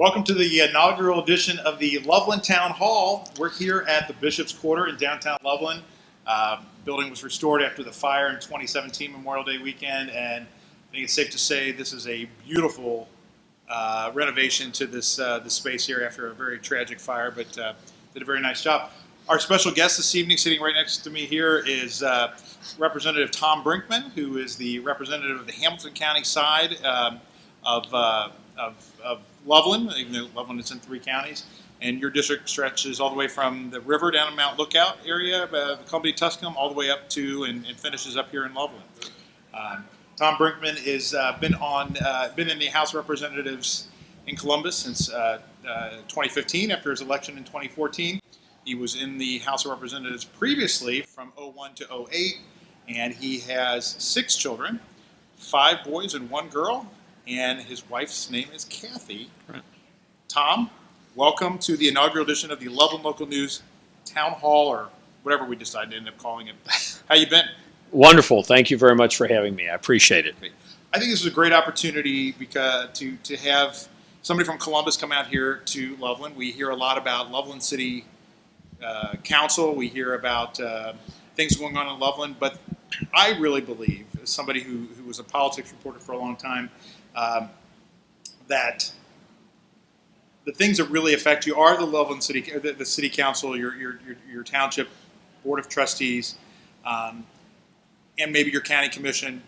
Welcome to the inaugural edition of the Loveland Town Hall. We're here at the Bishop's Quarter in downtown Loveland. Building was restored after the fire in 2017 Memorial Day weekend, and I think it's safe to say this is a beautiful renovation to this space here after a very tragic fire, but did a very nice job. Our special guest this evening, sitting right next to me here, is Representative Tom Brinkman, who is the representative of the Hamilton County side of Loveland, even though Loveland is in 3 counties. And your district stretches all the way from the river down in Mount Lookout area, the Columbia Tusculum, all the way up to and finishes up here in Loveland. Tom Brinkman is been in the House of Representatives in Columbus since 2015 after his election in 2014. He was in the House of Representatives previously from 2001 to 2008, and he has 6 children, 5 boys and 1 girl, and his wife's name is Kathy. Right. Tom, welcome to the inaugural edition of the Loveland Local News Town Hall, or whatever we decide to end up calling it. How you been? Wonderful. Thank you very much for having me. I appreciate it. I think this is a great opportunity because to have somebody from Columbus come out here to Loveland. We hear a lot about Loveland City Council. We hear about things going on in Loveland, but I really believe, as somebody who was a politics reporter for a long time, that the things that really affect you are the Loveland City, the City Council, your township board of trustees, and maybe your county commission.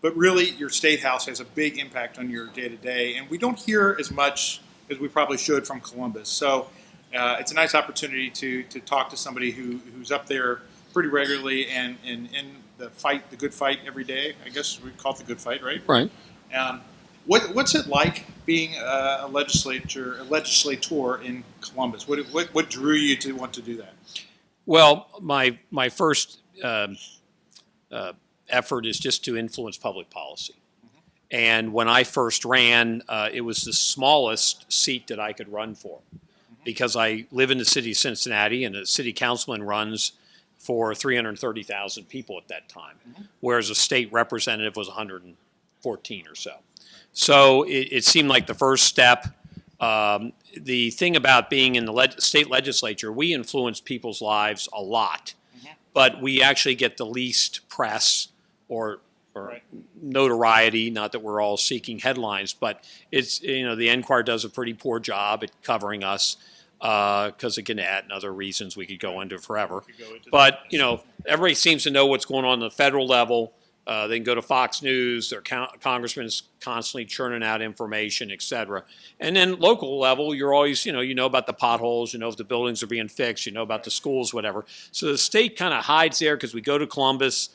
But really, your state house has a big impact on your day-to-day, and we don't hear as much as we probably should from Columbus. So it's a nice opportunity to talk to somebody who's up there pretty regularly and in the fight, the good fight every day. I guess we call it the good fight, right? Right. What's it like being a legislator in Columbus? What drew you to want to do that? Well, my first effort is just to influence public policy. Mm-hmm. And when I first ran, it was the smallest seat that I could run for, because I live in the city of Cincinnati, and a city councilman runs for 330,000 people at that time, whereas a state representative was 114 or so. So it seemed like the first step. The thing about being in the state legislature, we influence people's lives a lot, but we actually get the least press or right. notoriety. Not that we're all seeking headlines, but it's, the Enquirer does a pretty poor job at covering us. Because again, that and other reasons we could go into forever. But, everybody seems to know what's going on the federal level. They can go to Fox News. Their congressman is constantly churning out information, et cetera. And then local level, you're always, you know about the potholes, if the buildings are being fixed, about the schools, whatever. So the state kind of hides there because we go to Columbus.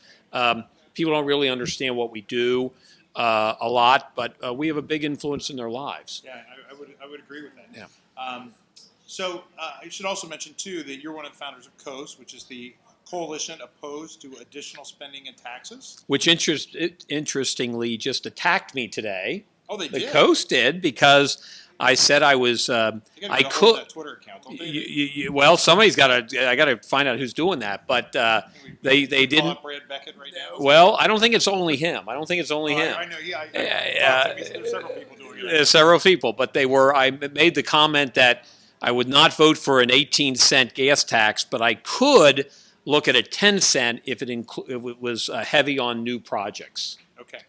People don't really understand what we do a lot, but we have a big influence in their lives. Yeah, I would agree with that. Yeah. So I should also mention, too, that you're one of the founders of COAST, which is the Coalition Opposed to Additional Spending and Taxes. Which, interestingly, just attacked me today. Oh, they did? The COAST did, because I said I was, I could. That Twitter account, don't they? Well, somebody's got to, I got to find out who's doing that, but they didn't. Call up Brad Beckett right now? Well, I don't think it's only him. I know, yeah. There's several people doing it. There's several people, but I made the comment that I would not vote for an 18-cent gas tax, but I could look at a 10-cent if it was heavy on new projects. Okay.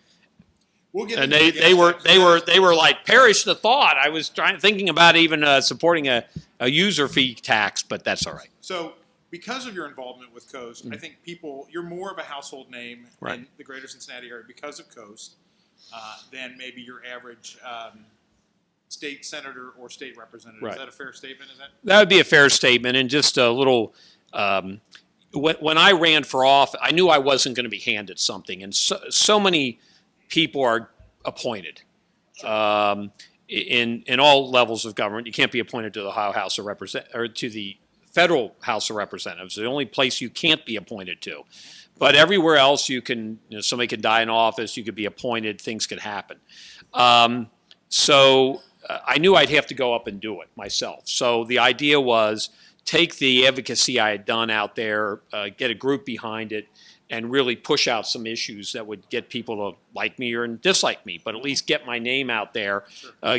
We'll get. And they were like, perish the thought. I was thinking about even supporting a user fee tax, but that's all right. So, because of your involvement with COAST, I think you're more of a household name in the greater Cincinnati area because of COAST than maybe your average state senator or state representative. Right. Is that a fair statement? That would be a fair statement. And just a little, when I ran for office, I knew I wasn't going to be handed something. And so many people are appointed in all levels of government. You can't be appointed to the Ohio House of Representatives or to the federal House of Representatives. The only place you can't be appointed to. But everywhere else, you can. Somebody could die in office. You could be appointed. Things could happen. So I knew I'd have to go up and do it myself. So the idea was take the advocacy I had done out there, get a group behind it, and really push out some issues that would get people to like me or dislike me, but at least get my name out there,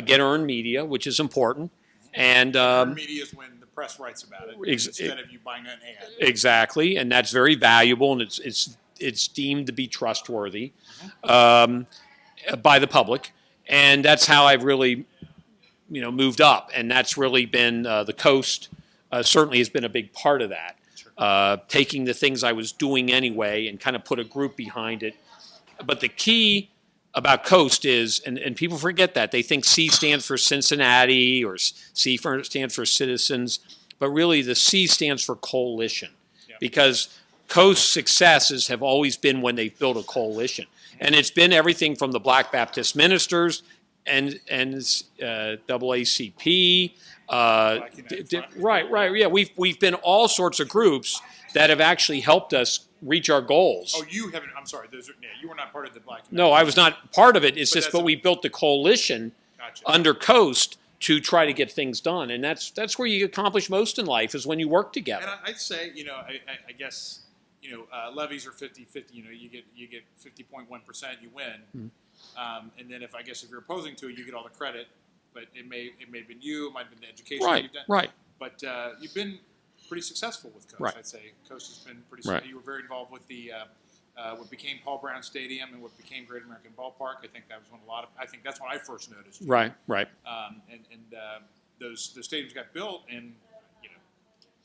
get earned media, which is important. And earned media is when the press writes about it instead of you buying an ad. Exactly, and that's very valuable, and it's deemed to be trustworthy by the public, and that's how I've really, moved up, and that's really been the Coast. Certainly has been a big part of that. Taking the things I was doing anyway and kind of put a group behind it. But the key about Coast is, and people forget that, they think C stands for Cincinnati or C stands for Citizens, but really the C stands for Coalition. Because Coast's successes have always been when they've built a coalition. And it's been everything from the Black Baptist ministers and NAACP, right. Yeah, we've been all sorts of groups that have actually helped us reach our goals. Oh, you haven't. I'm sorry. You were not part of the Black. No, I was not part of it. It's just, but we built the coalition under Coast to try to get things done, and that's where you accomplish most in life is when you work together. And I'd say, I guess, levies are 50-50. You get 50.1%, you win, and then if you're opposing to it, you get all the credit. But it may have been you, it might have been the education you've done. Right. But you've been pretty successful with Coast. Right. I'd say Coast has been pretty. Right. You were very involved with the what became Paul Brown Stadium and what became Great American Ballpark. I think that was I think that's when I first noticed. Right. Those stadiums got built, and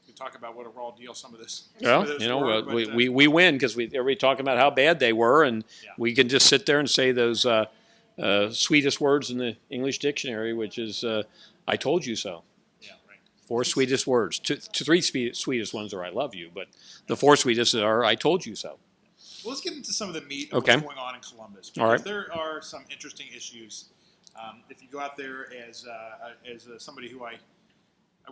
we talk about what a raw deal some of this. Well, we win because everybody talking about how bad they were, and we can just sit there and say those sweetest words in the English dictionary, which is "I told you so." Yeah, right. 4 sweetest words. 3 sweetest ones are "I love you," but the 4 sweetest are "I told you so." Well, let's get into some of the meat of what's going on in Columbus. All right. There are some interesting issues. If you go out there as somebody who I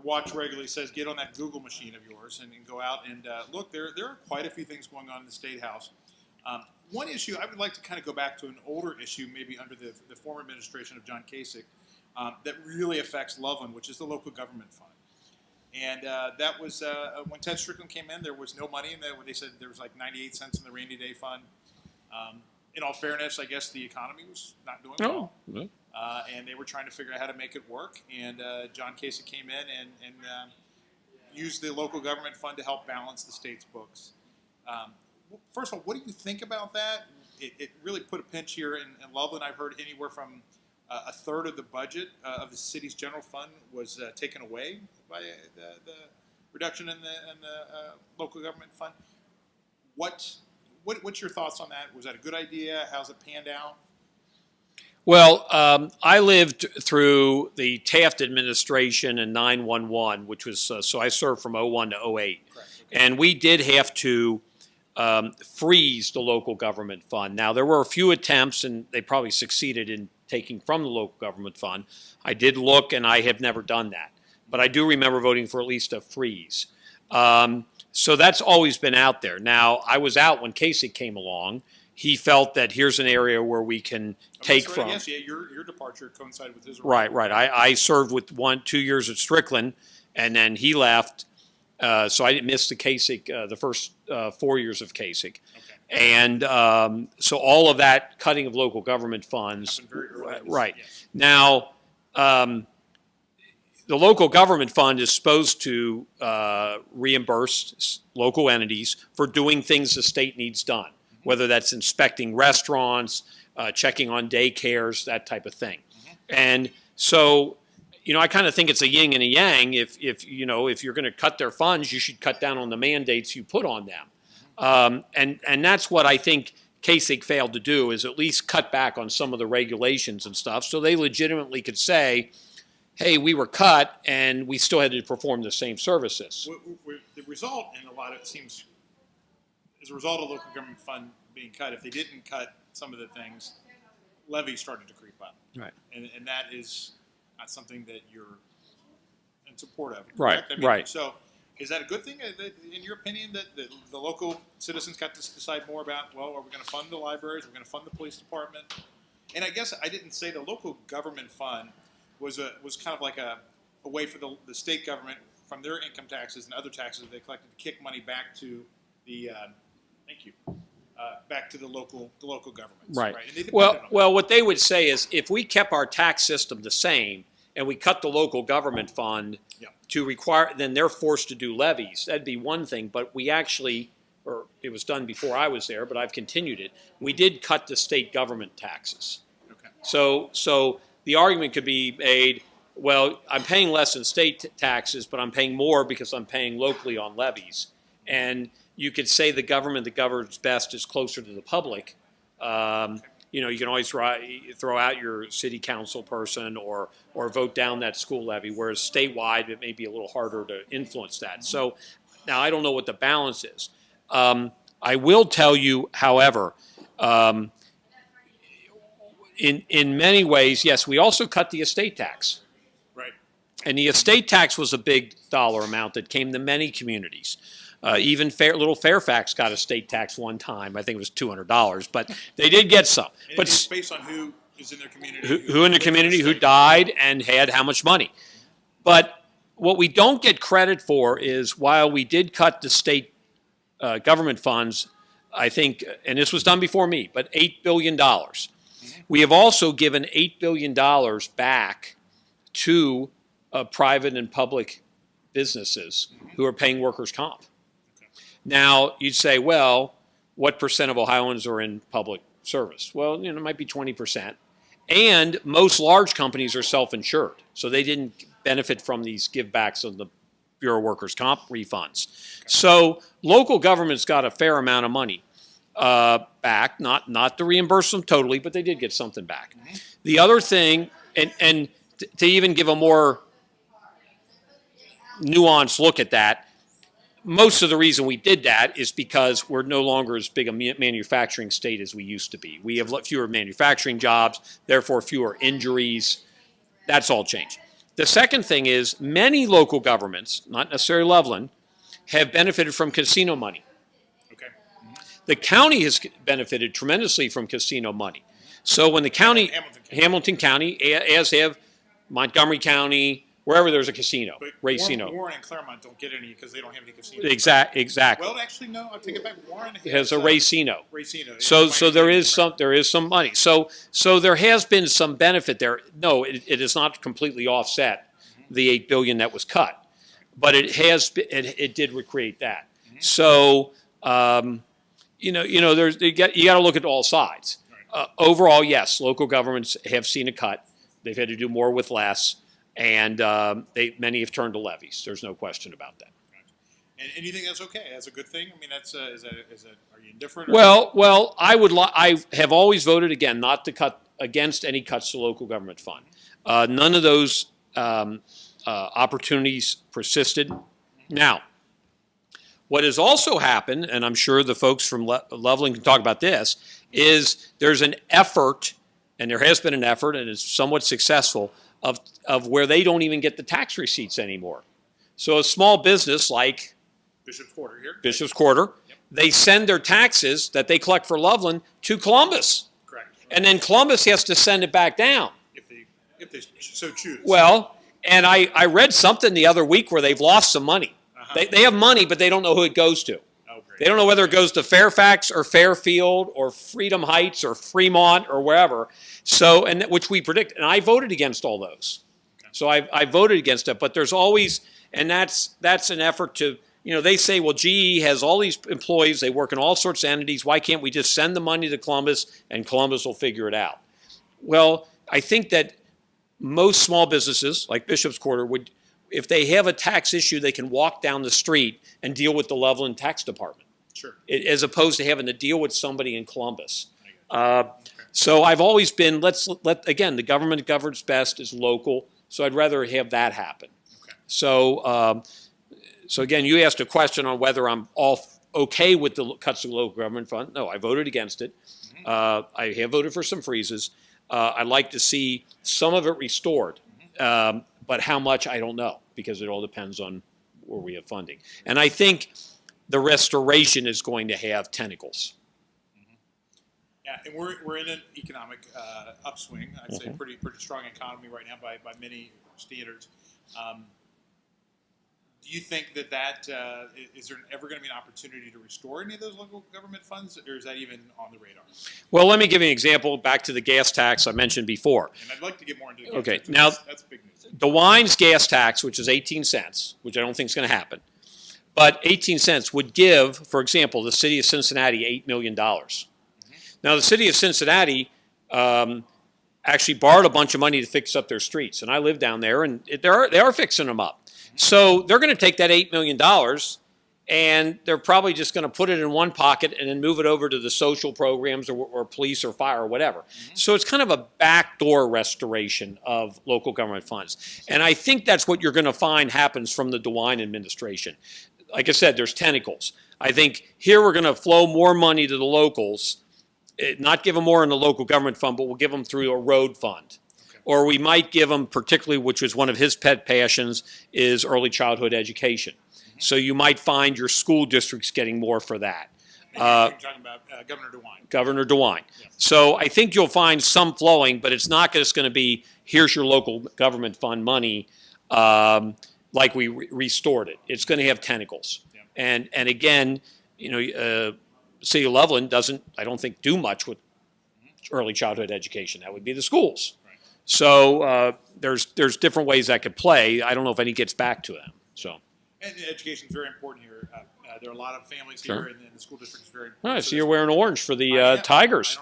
watch regularly says, get on that Google machine of yours and go out and look. There are quite a few things going on in the State House. One issue, I would like to kind of go back to an older issue, maybe under the former administration of John Kasich, that really affects Loveland, which is the local government fund. And that was when Ted Strickland came in, there was no money in there. They said there was like 98 cents in the rainy day fund. In all fairness, I guess the economy was not doing well. And they were trying to figure out how to make it work. And John Kasich came in and used the local government fund to help balance the state's books. First of all, what do you think about that? It really put a pinch here in Loveland. I've heard anywhere from a third of the budget of the city's general fund was taken away by the reduction in the local government fund. What's your thoughts on that? Was that a good idea? How's it panned out? Well, I lived through the Taft administration and 9/11, which was so I served from 01 to 08. Correct. And we did have to freeze the local government fund. Now, there were a few attempts, and they probably succeeded in taking from the local government fund. I did look, and I have never done that. But I do remember voting for at least a freeze. So that's always been out there. Now, I was out when Kasich came along. He felt that here's an area where we can take from. Yes, yeah, your departure coincided with his. Right. I served with 2 years at Strickland, and then he left. So I didn't miss the Kasich, the first 4 years of Kasich. Okay. And so all of that cutting of local government funds. Very early. Right. Yes. Now, the local government fund is supposed to reimburse local entities for doing things the state needs done, whether that's inspecting restaurants, checking on daycares, that type of thing. And so, I kind of think it's a yin and a yang. If you're going to cut their funds, you should cut down on the mandates you put on them. And that's what I think Kasich failed to do, is at least cut back on some of the regulations and stuff, so they legitimately could say, hey, we were cut and we still had to perform the same services. The result, and a lot of it seems, as a result of local government fund being cut, if they didn't cut some of the things, levies started to creep up. Right. And that is not something that you're in support of. Right, right. So is that a good thing, in your opinion, that the local citizens got to decide more about, well, are we going to fund the libraries, are we going to fund the police department? And I guess I didn't say the local government fund was kind of like a way for the state government, from their income taxes and other taxes they collected, to kick money back to the back to the local governments. Right. And they depended Well, on that. well, what they would say is if we kept our tax system the same and we cut the local government fund Yeah. to require, then they're forced to do levies. That'd be one thing, but we actually, or it was done before I was there, but I've continued it. We did cut the state government taxes. Okay. So the argument could be made, well, I'm paying less in state taxes, but I'm paying more because I'm paying locally on levies. And you could say the government that governs best is closer to the public. You know, you can always throw out your city council person or vote down that school levy, whereas statewide it may be a little harder to influence that. So now I don't know what the balance is. I will tell you, however, in many ways, yes, we also cut the estate tax. Right. And the estate tax was a big dollar amount that came to many communities. Even little Fairfax got a state tax one time. I think it was $200, but they did get some. And But it's based on who is in their community. who in the community who died and had how much money. But what we don't get credit for is while we did cut the state government funds, I think, and this was done before me, but $8 billion. We have also given $8 billion back to private and public businesses who are paying workers' comp. Now, you'd say, well, what percent of Ohioans are in public service? Well, you know, it might be 20%. And most large companies are self-insured, so they didn't benefit from these givebacks of the Bureau of Workers' Comp refunds. So local governments got a fair amount of money back, not to reimburse them totally, but they did get something back. The other thing, and to even give a more nuanced look at that, most of the reason we did that is because we're no longer as big a manufacturing state as we used to be. We have fewer manufacturing jobs, therefore fewer injuries. That's all changed. The second thing is many local governments, not necessarily Loveland, have benefited from casino money. Okay. The county has benefited tremendously from casino money. So when the county, Hamilton County, as have Montgomery County, wherever there's a casino, But racino. Warren and Claremont don't get any because they don't have any casinos. Exactly. Well, actually, no. I'll take it back. Warren Has a racino. Racino. So there is some money. So there has been some benefit there. No, it is not completely offset the $8 billion that was cut, but it did recreate that. So you know there's you got to look at all sides. Overall, yes, local governments have seen a cut. They've had to do more with less. And many have turned to levies. There's no question about that. And you think that's okay? That's a good thing? I mean, are you indifferent? Well, I have always voted again not to cut against any cuts to local government fund. None of those opportunities persisted. Now, what has also happened, and I'm sure the folks from Loveland can talk about this, is there's an effort, and there has been an effort, and it's somewhat successful, of where they don't even get the tax receipts anymore. So a small business like Bishop's Quarter here. Bishop's Quarter, Yep. they send their taxes that they collect for Loveland to Columbus. Correct. And then Columbus has to send it back down. If they so choose. Well, and I read something the other week where they've lost some money. They have money, but they don't know who it goes to. Oh, great. They don't know whether it goes to Fairfax or Fairfield or Freedom Heights or Fremont or wherever. So, and which we predict, and I voted against all those. Okay. So I voted against it, but there's always, and that's an effort to, you know, they say, well, GE has all these employees, they work in all sorts of entities. Why can't we just send the money to Columbus and Columbus will figure it out? Well, I think that most small businesses like Bishop's Quarter would, if they have a tax issue, they can walk down the street and deal with the Loveland Tax Department. Sure. As opposed to having to deal with somebody in Columbus. So I've always been, again, the government that governs best is local, so I'd rather have that happen. Okay. So again, you asked a question on whether I'm okay with the cuts to the local government fund. No, I voted against it. I have voted for some freezes. I'd like to see some of it restored, but how much, I don't know, because it all depends on where we have funding. And I think the restoration is going to have tentacles. Yeah, and we're in an economic upswing. I'd say pretty strong economy right now by many standards. Do you think that is there ever going to be an opportunity to restore any of those local government funds, or is that even on the radar? Well, let me give you an example back to the gas tax I mentioned before. And I'd like to get more into the gas Okay, tax. now That's big news. DeWine's gas tax, which is 18 cents, which I don't think is going to happen, but 18 cents would give, for example, the city of Cincinnati $8 million. Now, the city of Cincinnati actually borrowed a bunch of money to fix up their streets, and I live down there, and they are fixing them up. So they're going to take that $8 million and they're probably just going to put it in one pocket and then move it over to the social programs or police or fire or whatever. So it's kind of a backdoor restoration of local government funds. And I think that's what you're going to find happens from the DeWine administration. Like I said, there's tentacles. I think here we're going to flow more money to the locals, not give them more in the local government fund, but we'll give them through a road fund. Or we might give them, particularly, which was one of his pet passions, is early childhood education. So you might find your school districts getting more for that. You're talking about Governor DeWine. Governor DeWine. Yeah. So I think you'll find some flowing, but it's not just going to be, here's your local government fund money like we restored it. It's going to have tentacles. Yeah. And again, City of Loveland doesn't, I don't think, do much with early childhood education. That would be the schools. So there's different ways that could play. I don't know if any gets back to them. So. And education is very important here. There are a lot of families here, and the school district is very important. All right, so you're wearing orange for the Tigers.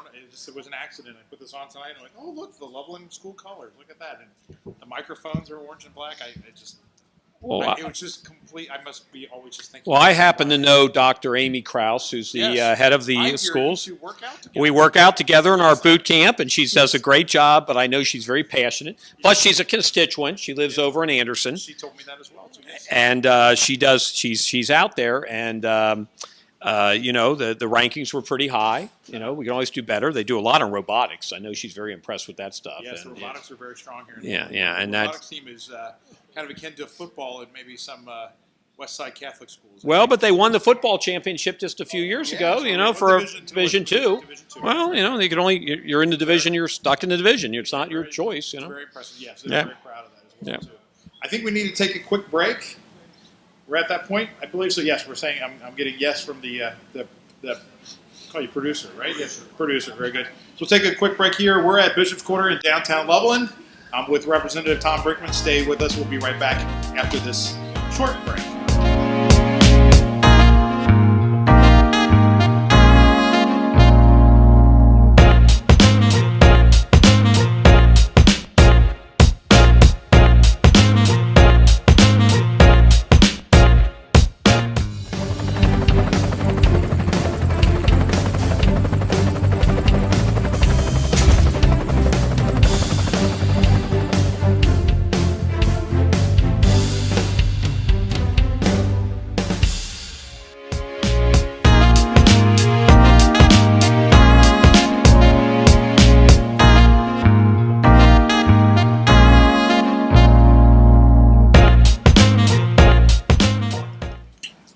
It was an accident. I put this on tonight, and I'm like, oh, look, the Loveland school colors. Look at that. And the microphones are orange and black. It was just complete. I must be always just thinking. Well, I happen to know Dr. Amy Krause, who's the head of the schools. We work out together in our boot camp, and she does a great job, but I know she's very passionate. Plus, she's a constituent. She lives over in Anderson. She told me that as well, too. Yes. And she's out there, and the rankings were pretty high. We can always do better. They do a lot on robotics. I know she's very impressed with that stuff. Yes, robotics are very strong here. And the robotics team is kind of akin to football and maybe some West Side Catholic schools. Well, but they won the football championship just a few years ago. For Division Two. Well, you can you're in the division. You're stuck in the division. It's not your choice. It's very impressive. Yes, very proud of that as well too. I think we need to take a quick break. We're at that point, I believe. So yes, we're saying I'm getting yes from the call you producer, right? Yes, producer. Very good. So we'll take a quick break here. We're at Bishop's Quarter in downtown Loveland. I'm with Representative Tom Brinkman. Stay with us. We'll be right back after this short break.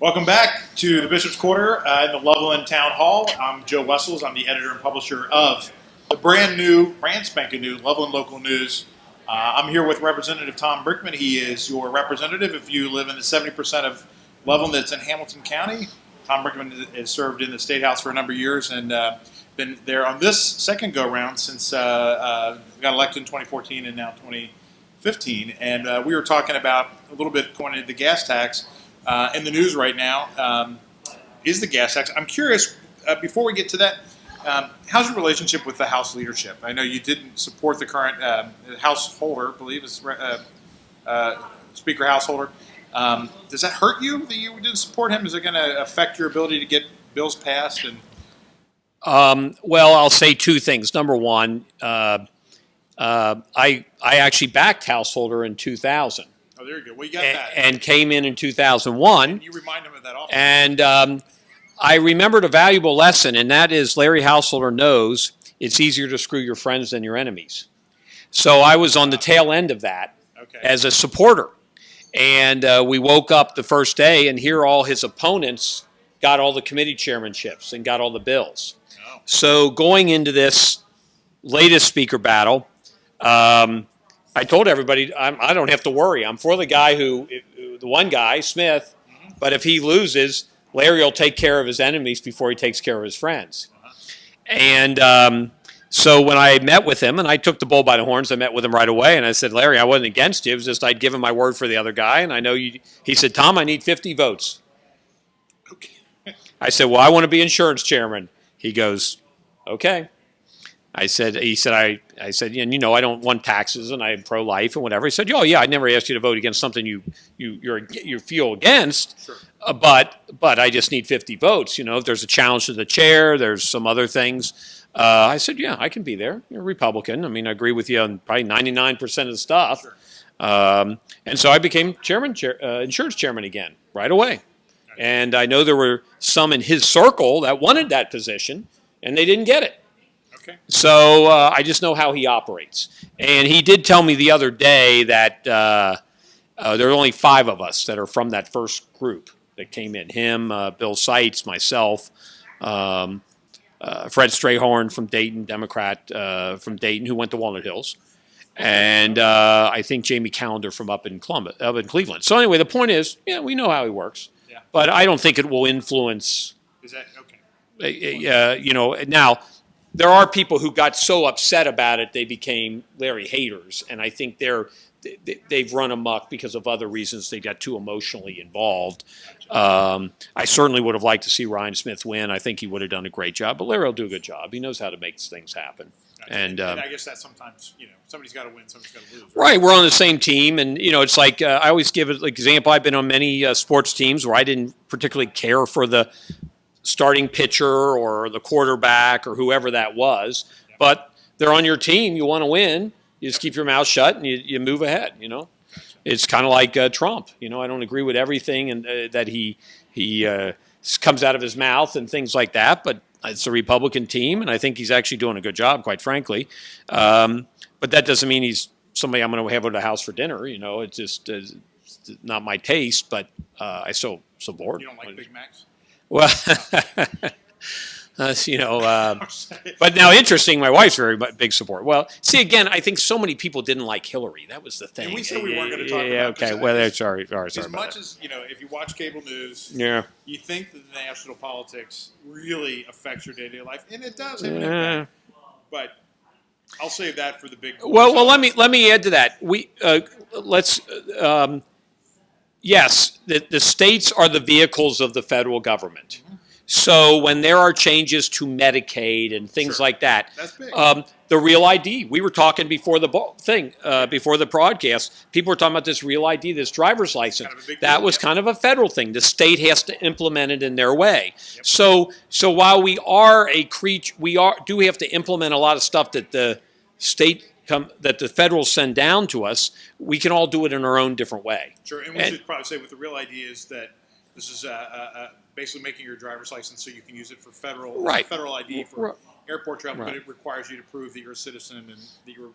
Welcome back to the Bishop's Quarter in the Loveland Town Hall. I'm Joe Wessels. I'm the editor and publisher of the brand spanking new Loveland Local News. I'm here with Representative Tom Brinkman. He is your representative if you live in the 70% of Loveland that's in Hamilton County. Tom Brinkman has served in the State House for a number of years and been there on this second go-round since got elected in 2014 and now 2015. And we were talking about a little bit going into the gas tax. In the news right now is the gas tax. I'm curious, before we get to that, how's your relationship with the House leadership? I know you didn't support the current House holder, I believe is Speaker House holder. Does that hurt you that you didn't support him? Is it going to affect your ability to get bills passed? Well, I'll say two things. Number one, I actually backed House holder in 2000. Oh, there you go. Well, you got that. And came in 2001. And you remind him of that often. And I remembered a valuable lesson, and that is Larry Householder knows it's easier to screw your friends than your enemies. So I was on the tail end of that as a supporter. And we woke up the first day, and here all his opponents got all the committee chairmanships and got all the bills. Oh. So going into this latest speaker battle, I told everybody I don't have to worry. I'm for the guy who the one guy, Smith, but if he loses, Larry will take care of his enemies before he takes care of his friends. And so when I met with him, and I took the bull by the horns, I met with him right away, and I said, Larry, I wasn't against you. It was just I'd given my word for the other guy, and I know you. He said, Tom, I need 50 votes. Okay. I said, well, I want to be insurance chairman. He goes, okay. I said, I said, and you know, I don't want taxes, and I'm pro-life and whatever. He said, oh yeah, I never asked you to vote against something you feel against, Sure. But I just need 50 votes. You know, if there's a challenge to the chair, there's some other things. I said, yeah, I can be there. You're a Republican. I mean, I agree with you on probably 99% of the stuff. Sure. And so I became insurance chairman again right away. And I know there were some in his circle that wanted that position, and they didn't get it. Okay. So I just know how he operates. And he did tell me the other day that there are only 5 of us that are from that first group that came in. Him, Bill Seitz, myself, Fred Strayhorn from Dayton, Democrat from Dayton, who went to Walnut Hills. And I think Jamie Callender from up in Cleveland. So anyway, the point is, yeah, we know how he works. Yeah. But I don't think it will influence. Is that okay? You know, now there are people who got so upset about it they became Larry haters, and I think they've run amok because of other reasons. They got too emotionally involved. I certainly would have liked to see Ryan Smith win. I think he would have done a great job, but Larry will do a good job. He knows how to make things happen. Gotcha. And I guess that sometimes, you know, somebody's got to win, somebody's got to lose. Right, we're on the same team, and you know, it's like I always give an example. I've been on many sports teams where I didn't particularly care for the starting pitcher or the quarterback or whoever that was, but they're on your team. You want to win. You just keep your mouth shut and you move ahead. You know, it's kind of like Trump. You know, I don't agree with everything and that he comes out of his mouth and things like that, but it's a Republican team, and I think he's actually doing a good job, quite frankly. But that doesn't mean he's somebody I'm going to have at the house for dinner. You know, it's just not my taste, but I still support. You don't like Big Macs? Well, you know, but now interesting, my wife's very big support. Well, see, again, I think so many people didn't like Hillary. That was the thing. And we said we weren't going to talk about okay, this. well, sorry As about much that. as, you know, if you watch cable news, Yeah. you think that the national politics really affects your day-to-day life, and it does. But I'll save that for the big. Well, let me add to that. Yes, the states are the vehicles of the federal government. So when there are changes to Medicaid and things Sure. like that, That's big. the Real ID. We were talking before the before the broadcast. People were talking about this Real ID, this driver's license. Kind of a big That deal, was yeah. kind of a federal thing. The state has to implement it in their way. Yep. So while we are a creature, we do have to implement a lot of stuff that the state that the federal send down to us. We can all do it in our own different way. Sure, and we should probably say what the real idea is that this is basically making your driver's license so you can use it for federal ID for airport travel, but it requires you to prove that you're a citizen and that you're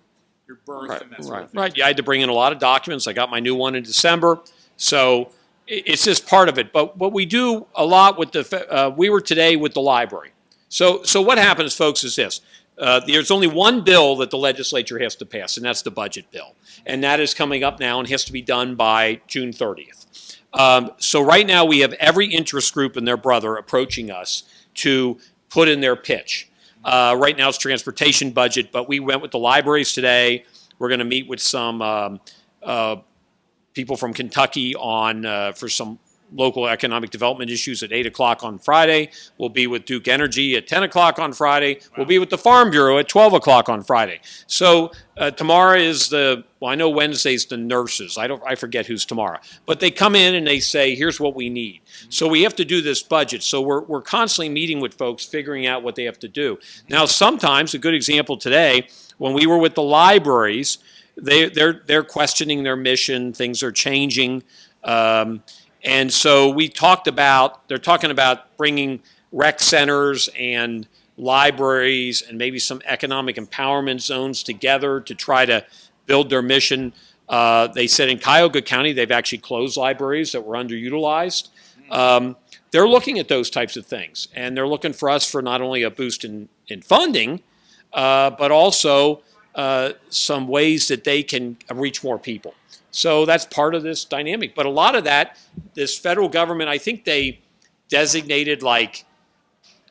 birthed and that sort of thing. Right. Yeah, I had to bring in a lot of documents. I got my new one in December, so it's just part of it. But what we do a lot with we were today with the library. So what happens, folks, is this. There's only one bill that the legislature has to pass, and that's the budget bill. And that is coming up now and has to be done by June 30th. So right now we have every interest group and their brother approaching us to put in their pitch. Right now it's transportation budget, but we went with the libraries today. We're going to meet with some people from Kentucky for some local economic development issues at 8 o'clock on Friday. We'll be with Duke Energy at 10 o'clock on Friday. We'll be with the Farm Bureau at 12 o'clock on Friday. So tomorrow is I know Wednesday's the nurses. I forget who's tomorrow. But they come in and they say, here's what we need. So we have to do this budget. So we're constantly meeting with folks, figuring out what they have to do. Now, sometimes, a good example today, when we were with the libraries, they're questioning their mission. Things are changing. And so they're talking about bringing rec centers and libraries and maybe some economic empowerment zones together to try to build their mission. They said in Cuyahoga County, they've actually closed libraries that were underutilized. They're looking at those types of things, and they're looking for us for not only a boost in funding, but also some ways that they can reach more people. So that's part of this dynamic. But a lot of that, this federal government, I think they designated like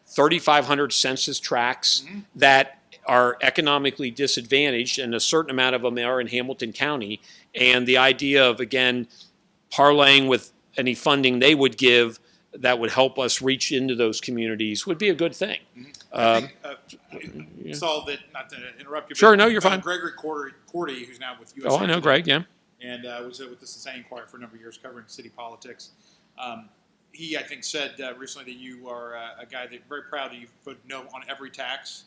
3,500 census tracts that are economically disadvantaged, and a certain amount of them are in Hamilton County. And the idea of, again, parlaying with any funding they would give that would help us reach into those communities would be a good thing. I think, saw that, not to interrupt you. Sure, no, you're fine. Gregory Cordy, who's now with US. Oh, I know Greg, yeah. And was with the Cincinnati Inquirer for a number of years covering city politics. He, I think, said recently that you are a guy that very proud that you voted no on every tax.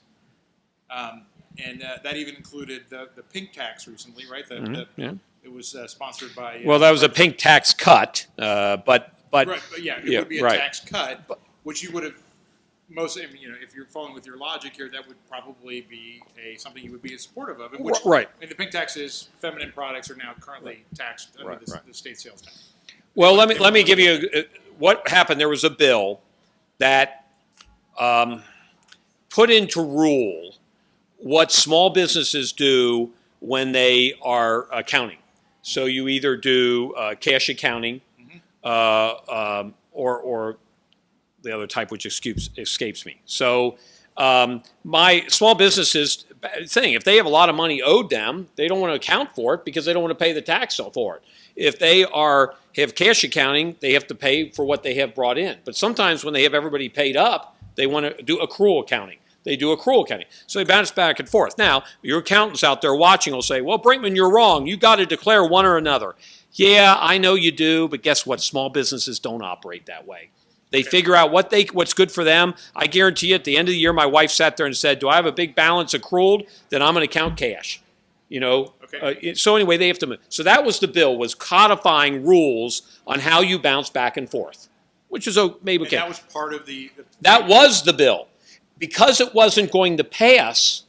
And that even included the pink tax recently, right? Yeah. It was sponsored by. Well, that was a pink tax cut, but right, but yeah, it would be a right. tax cut, which you would have most. I mean, if you're following with your logic here, that would probably be something you would be supportive of. And which, right. And the pink tax is feminine products are now currently taxed under the state sales tax. Well, let me give you what happened. There was a bill that put into rule what small businesses do when they are accounting. So you either do cash accounting or the other type, which escapes me. So my small businesses thing, if they have a lot of money owed them, they don't want to account for it because they don't want to pay the tax for it. If they have cash accounting, they have to pay for what they have brought in. But sometimes when they have everybody paid up, they want to do accrual accounting. They do accrual accounting. So they bounce back and forth. Now, your accountants out there watching will say, well, Brinkman, you're wrong. You got to declare one or another. Yeah, I know you do, but guess what? Small businesses don't operate that way. They figure out what's good for them. I guarantee you, at the end of the year, my wife sat there and said, do I have a big balance accrued? Then I'm going to count cash. You know. Okay. So anyway, they have to move. So that was the bill, was codifying rules on how you bounce back and forth, which is maybe okay. And that was part of the That was the bill. Because it wasn't going to pass,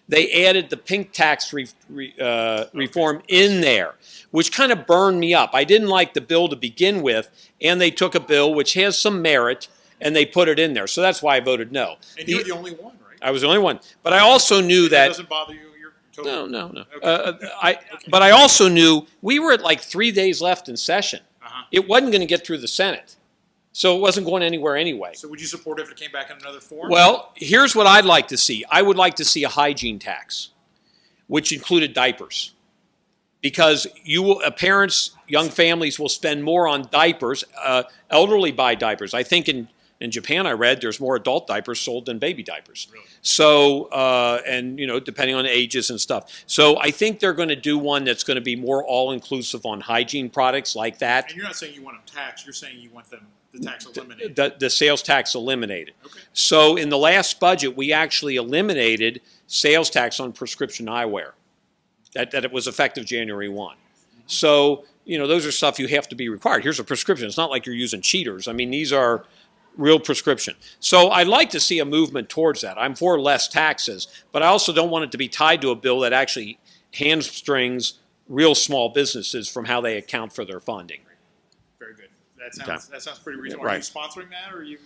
they added the pink tax reform in there, which kind of burned me up. I didn't like the bill to begin with, and they took a bill which has some merit, and they put it in there. So that's why I voted no. And you're the only one, right? I was the only one. But I also knew that... That doesn't bother you? You're totally... No. Okay. But I also knew we were at like 3 days left in session. It wasn't going to get through the Senate. So it wasn't going anywhere anyway. So would you support it if it came back in another form? Well, here's what I'd like to see. I would like to see a hygiene tax, which included diapers. Because parents, young families will spend more on diapers. Elderly buy diapers. I think in Japan, I read there's more adult diapers sold than baby diapers. Really? So, and depending on ages and stuff. So I think they're going to do one that's going to be more all-inclusive on hygiene products like that. And you're not saying you want them taxed. You're saying you want the tax eliminated. The sales tax eliminated. Okay. So in the last budget, we actually eliminated sales tax on prescription eyewear. That it was effective January 1. So, those are stuff you have to be required. Here's a prescription. It's not like you're using cheaters. I mean, these are real prescription. So I'd like to see a movement towards that. I'm for less taxes, but I also don't want it to be tied to a bill that actually hamstrings real small businesses from how they account for their funding. Very good. That sounds pretty reasonable. Right. Are you sponsoring that, or are you?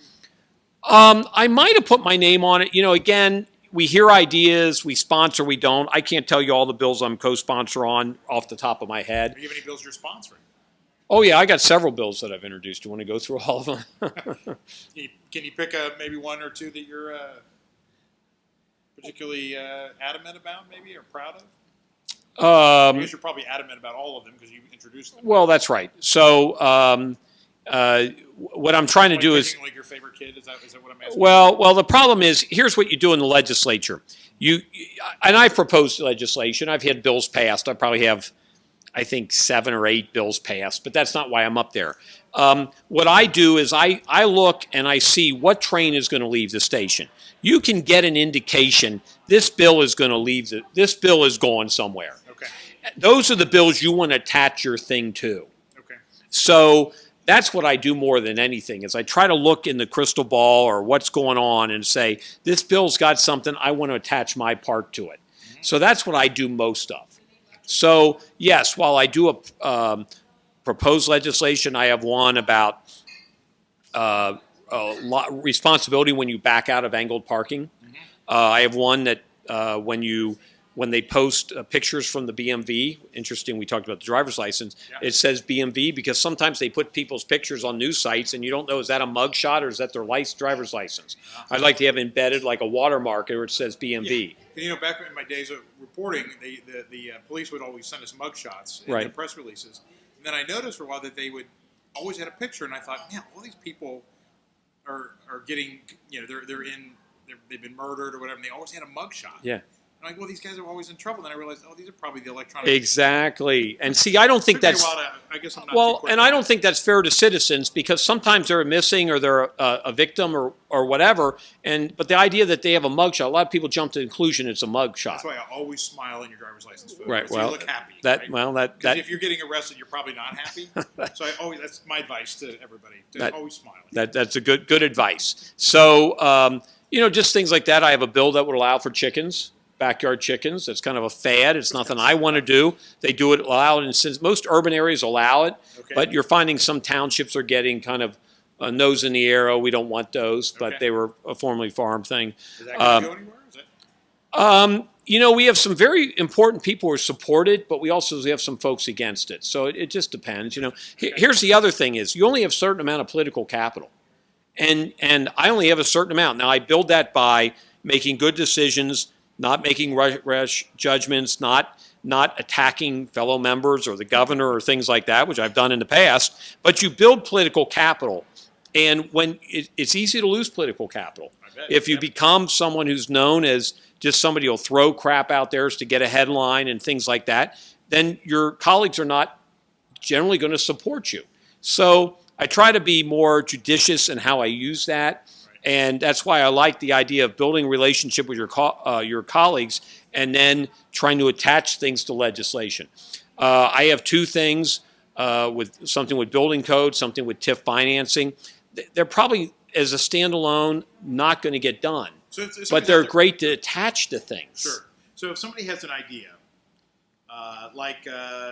I might have put my name on it. Again, we hear ideas, we sponsor, we don't. I can't tell you all the bills I'm co-sponsor on off the top of my head. Do you have any bills you're sponsoring? Oh, yeah, I got several bills that I've introduced. Do you want to go through all of them? Can you pick maybe one or two that you're particularly adamant about, maybe, or proud of? I guess you're probably adamant about all of them because you introduced them. Well, that's right. So what I'm trying to do is... Like your favorite kid? Is that what I'm asking? Well, the problem is, here's what you do in the legislature. And I've proposed legislation. I've had bills passed. I probably have, I think, 7 or 8 bills passed, but that's not why I'm up there. What I do is I look and I see what train is going to leave the station. You can get an indication this bill is going to leave. This bill is going somewhere. Okay. Those are the bills you want to attach your thing to. Okay. So that's what I do more than anything is I try to look in the crystal ball or what's going on and say, this bill's got something, I want to attach my part to it. Mm-hmm. So that's what I do most of. So, yes, while I do a proposed legislation, I have one about responsibility when you back out of angled parking. Mm-hmm. I have one that when you when they post pictures from the BMV, interesting, we talked about the driver's license, Yeah. it says BMV because sometimes they put people's pictures on news sites and you don't know, is that a mug shot or is that their driver's license? I'd like to have embedded like a watermark where it says BMV. Yeah. You know, back in my days of reporting, the police would always send us mugshots in Right. their press releases. And then I noticed for a while that they would always had a picture, and I thought, man, all these people are getting, you know, they've been murdered or whatever, and they always had a mugshot. Yeah. I'm like, well, these guys are always in trouble. Then I realized, oh, these are probably the electronic. Exactly. And see, I don't think Took me a that's while to- I guess I'm not well, too quick and on I that. don't think that's fair to citizens because sometimes they're missing or they're a victim or whatever. But the idea that they have a mugshot, a lot of people jump to the conclusion it's a mugshot. That's why I always smile in your driver's license photo. Right. So Well, you look happy. that right? well that 'Cause that if you're getting arrested, you're probably not happy. So that's my advice to everybody: to That- always smile. that's a good advice. So just things like that. I have a bill that would allow for chickens. Backyard chickens. That's kind of a fad. It's nothing I want to do. They do it, allow it, and since most urban areas allow it, Okay. but you're finding some townships are getting kind of a nose in the air. Oh, we don't want those, but Okay. they were a formerly farm thing. Is that going to go anywhere? Is that... We have some very important people who support it, but we also have some folks against it. So it just depends. Here's the other thing: is you only have a certain amount of political capital, and I only have a certain amount. Now I build that by making good decisions. Not making rash judgments, not attacking fellow members or the governor or things like that, which I've done in the past. But you build political capital, and when it's easy to lose political capital. If you become someone who's known as just somebody who'll throw crap out there to get a headline and things like that, then your colleagues are not generally going to support you. So I try to be more judicious in how I use that. And that's why I like the idea of building a relationship with your colleagues and then trying to attach things to legislation. I have two things, with something with building code, something with TIF financing. They're probably, as a standalone, not going to get done. So if But they're great to attach to things. Sure. So if somebody has an idea,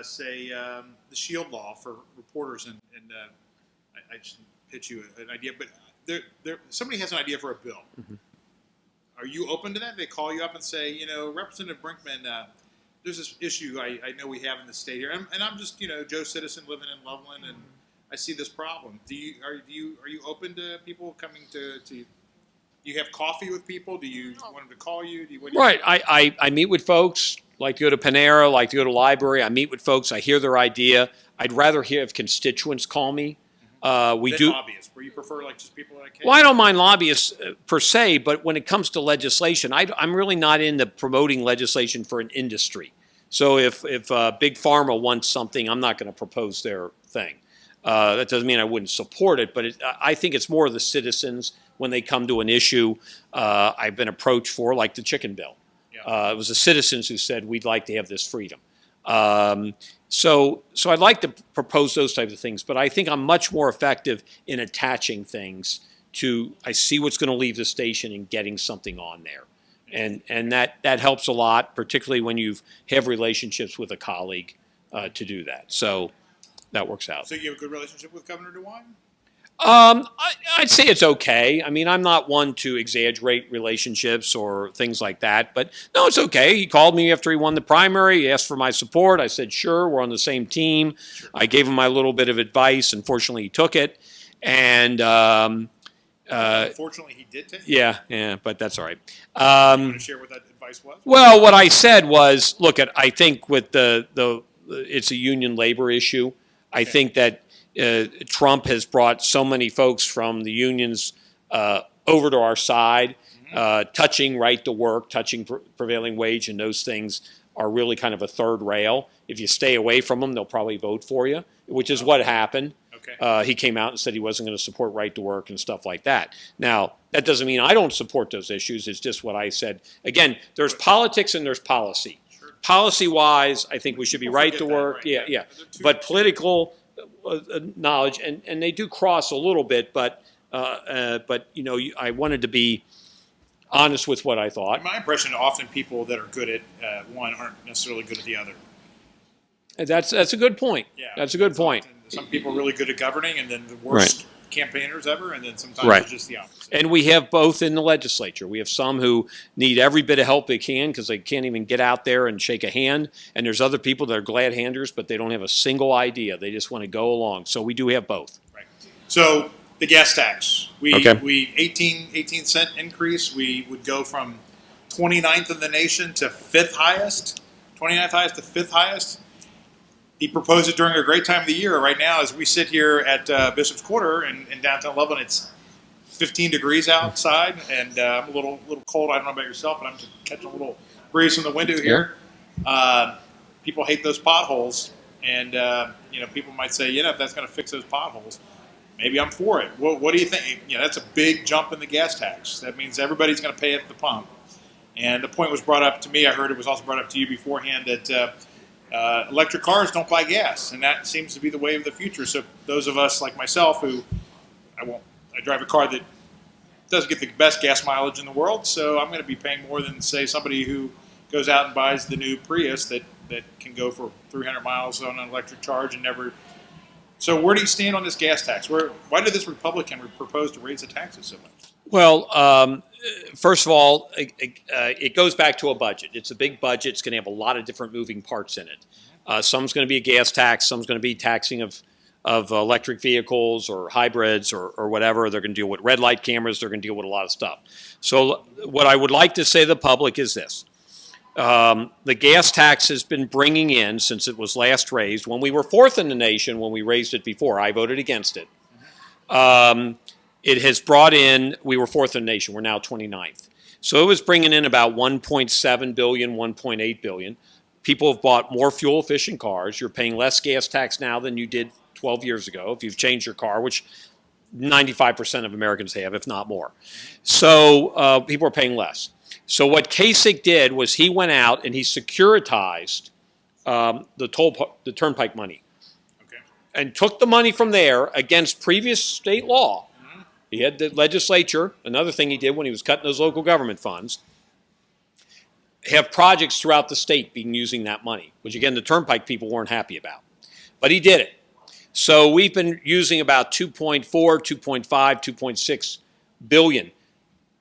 say, the shield law for reporters, and I just pitch you an idea, but somebody has an idea for a bill. Mm-hmm. Are you open to that? They call you up and say, Representative Brinkman, there's this issue I know we have in the state here, and I'm just Joe citizen living in Loveland, and I see this problem. Are you open to people coming to? Do you have coffee with people? Do you want them to call you? Right. I meet with folks. Like to go to Panera. Like to go to library. I meet with folks. I hear their idea. I'd rather have constituents call me. We do lobbyists, where you prefer like just people that can. Well, I don't mind lobbyists per se, but when it comes to legislation, I'm really not into promoting legislation for an industry. So if Big Pharma wants something, I'm not going to propose their thing. That doesn't mean I wouldn't support it, but I think it's more the citizens when they come to an issue I've been approached for, like the chicken bill. Yeah. It was the citizens who said we'd like to have this freedom. So I'd like to propose those types of things, but I think I'm much more effective in attaching things to, I see what's going to leave the station and getting something on there. And that helps a lot, particularly when you have relationships with a colleague to do that. So that works out. So you have a good relationship with Governor DeWine? I'd say it's okay. I mean, I'm not one to exaggerate relationships or things like that, but no, it's okay. He called me after he won the primary. He asked for my support. I said, sure, we're on the same team. Sure. I gave him my little bit of advice. Unfortunately, he took it. And unfortunately, he did take it? Yeah, but that's all right. You want to share what that advice was? Well, what I said was, look, I think with it's a union labor issue. Okay. I think that Trump has brought so many folks from the unions over to our side, touching right to work, touching prevailing wage, and those things are really kind of a third rail. If you stay away from them, they'll probably vote for you, which is what happened. Okay. He came out and said he wasn't going to support right to work and stuff like that. Now, that doesn't mean I don't support those issues. It's just what I said. Again, there's politics and there's policy. Sure. Policy-wise, I think we should be right to work. Right? Yeah. But political knowledge, and they do cross a little bit, but I wanted to be honest with what I thought. In my impression, often people that are good at one aren't necessarily good at the other. That's a good point. Yeah, that's a good point. Some people are really good at governing, and then the worst campaigners ever, and then sometimes Right. it's just the opposite. And we have both in the legislature. We have some who need every bit of help they can because they can't even get out there and shake a hand. And there's other people that are glad handers, but they don't have a single idea. They just want to go along. So we do have both. Right. So the gas tax, we Okay. 18 cent increase. We would go from 29th in the nation to 5th highest, 29th highest to 5th highest. He proposed it during a great time of the year. Right now, as we sit here at Bishop's Quarter in downtown Loveland, it's 15 degrees outside, and I'm a little cold. I don't know about yourself, but I'm just catching a little breeze from the window here. People hate those potholes, and people might say, if that's going to fix those potholes, maybe I'm for it. What do you think? That's a big jump in the gas tax. That means everybody's going to pay at the pump. And the point was brought up to me. I heard it was also brought up to you beforehand that electric cars don't buy gas, and that seems to be the way of the future. So those of us like myself who I drive a car that doesn't get the best gas mileage in the world, so I'm going to be paying more than, say, somebody who goes out and buys the new Prius that can go for 300 miles on an electric charge and never. So where do you stand on this gas tax? Why did this Republican propose to raise the taxes so much? Well, first of all, it goes back to a budget. It's a big budget. It's going to have a lot of different moving parts in it. Some's going to be a gas tax. Some's going to be taxing of electric vehicles or hybrids or whatever. They're going to deal with red light cameras. They're going to deal with a lot of stuff. So what I would like to say to the public is this. The gas tax has been bringing in, since it was last raised, when we were 4th in the nation, when we raised it before, I voted against it. It has brought in, we were 4th in the nation, we're now 29th. So it was bringing in about 1.7 billion, 1.8 billion. People have bought more fuel-efficient cars. You're paying less gas tax now than you did 12 years ago if you've changed your car, which 95% of Americans have, if not more. So people are paying less. So what Kasich did was he went out and he securitized the turnpike money. Okay. And took the money from there against previous state law. He had the legislature, another thing he did when he was cutting those local government funds, have projects throughout the state being using that money, which again, the turnpike people weren't happy about. But he did it. So we've been using about 2.4, 2.5, 2.6 billion.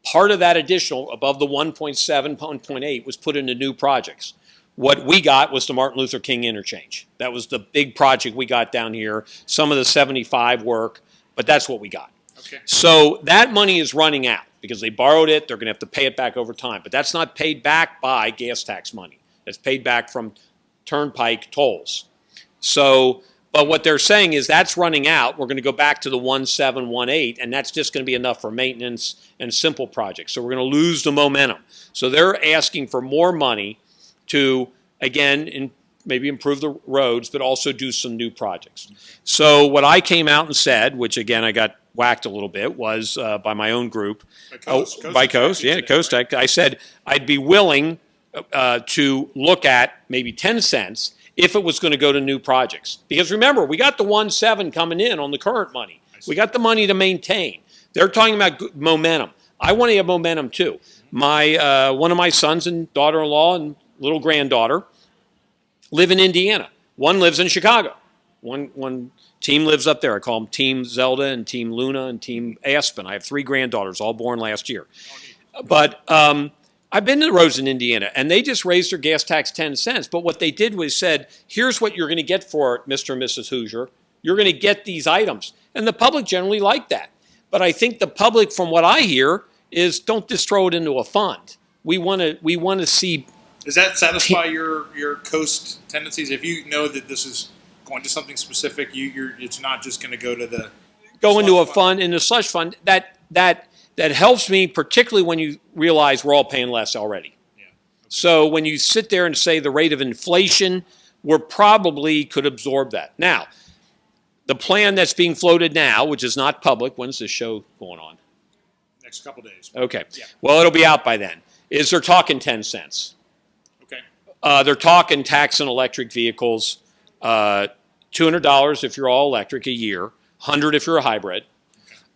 Part of that additional, above the 1.7, 1.8, was put into new projects. What we got was the Martin Luther King interchange. That was the big project we got down here. Some of the 75 work, but that's what we got. Okay. So that money is running out because they borrowed it. They're going to have to pay it back over time. But that's not paid back by gas tax money. That's paid back from turnpike tolls. So, but what they're saying is that's running out. We're going to go back to the 1.7, 1.8, and that's just going to be enough for maintenance and simple projects. So we're going to lose the momentum. So they're asking for more money to, again, maybe improve the roads, but also do some new projects. So what I came out and said, which again I got whacked a little bit, was by my own group. By Coast, yeah, Coast. Right? I said I'd be willing to look at maybe 10 cents if it was going to go to new projects. Because remember, we got the 1.7 coming in on the current money. We got the money to maintain. They're talking about momentum. I want to have momentum too. My one of my sons and daughter-in-law and little granddaughter live in Indiana. One lives in Chicago. One team lives up there. I call them Team Zelda and Team Luna and Team Aspen. I have 3 granddaughters, all born last year. But I've been to the roads in Indiana, and they just raised their gas tax 10 cents. But what they did was said, here's what you're going to get for it, Mr. and Mrs. Hoosier. You're going to get these items. And the public generally like that. But I think the public, from what I hear, is don't just throw it into a fund. We want to see. Does that satisfy your Coast tendencies? If you know that this is going to something specific, it's not just going to go to the into a fund, in a slush fund. That helps me, particularly when you realize we're all paying less already. Yeah. Okay. So when you sit there and say the rate of inflation, we probably could absorb that. Now, the plan that's being floated now, which is not public, when's this show going on? Next couple days. Okay. Yeah. Well, it'll be out by then. Is they're talking 10 cents. Okay. They're talking tax on electric vehicles, $200 if you're all electric a year, $100 if you're a hybrid.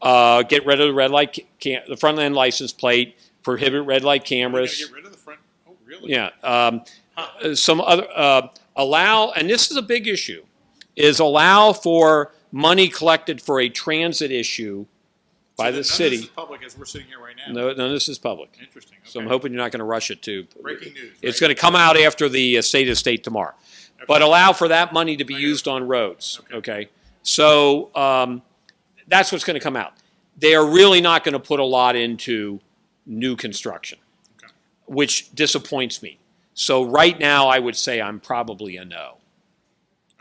Get rid of the red light, the front end license plate, prohibit red light cameras. Get rid of the front. Oh, really? Yeah. Some other allow, and this is a big issue, is allow for money collected for a transit issue by the city. This is public as we're sitting here right now. No, this is public. Interesting. Okay. So I'm hoping you're not going to rush it too. Breaking news. Right? It's going to come out after the state of state tomorrow. Okay. But allow for that money to be used on roads. Okay. So that's what's going to come out. They are really not going to put a lot into new construction, which disappoints me. So right now, I would say I'm probably a no.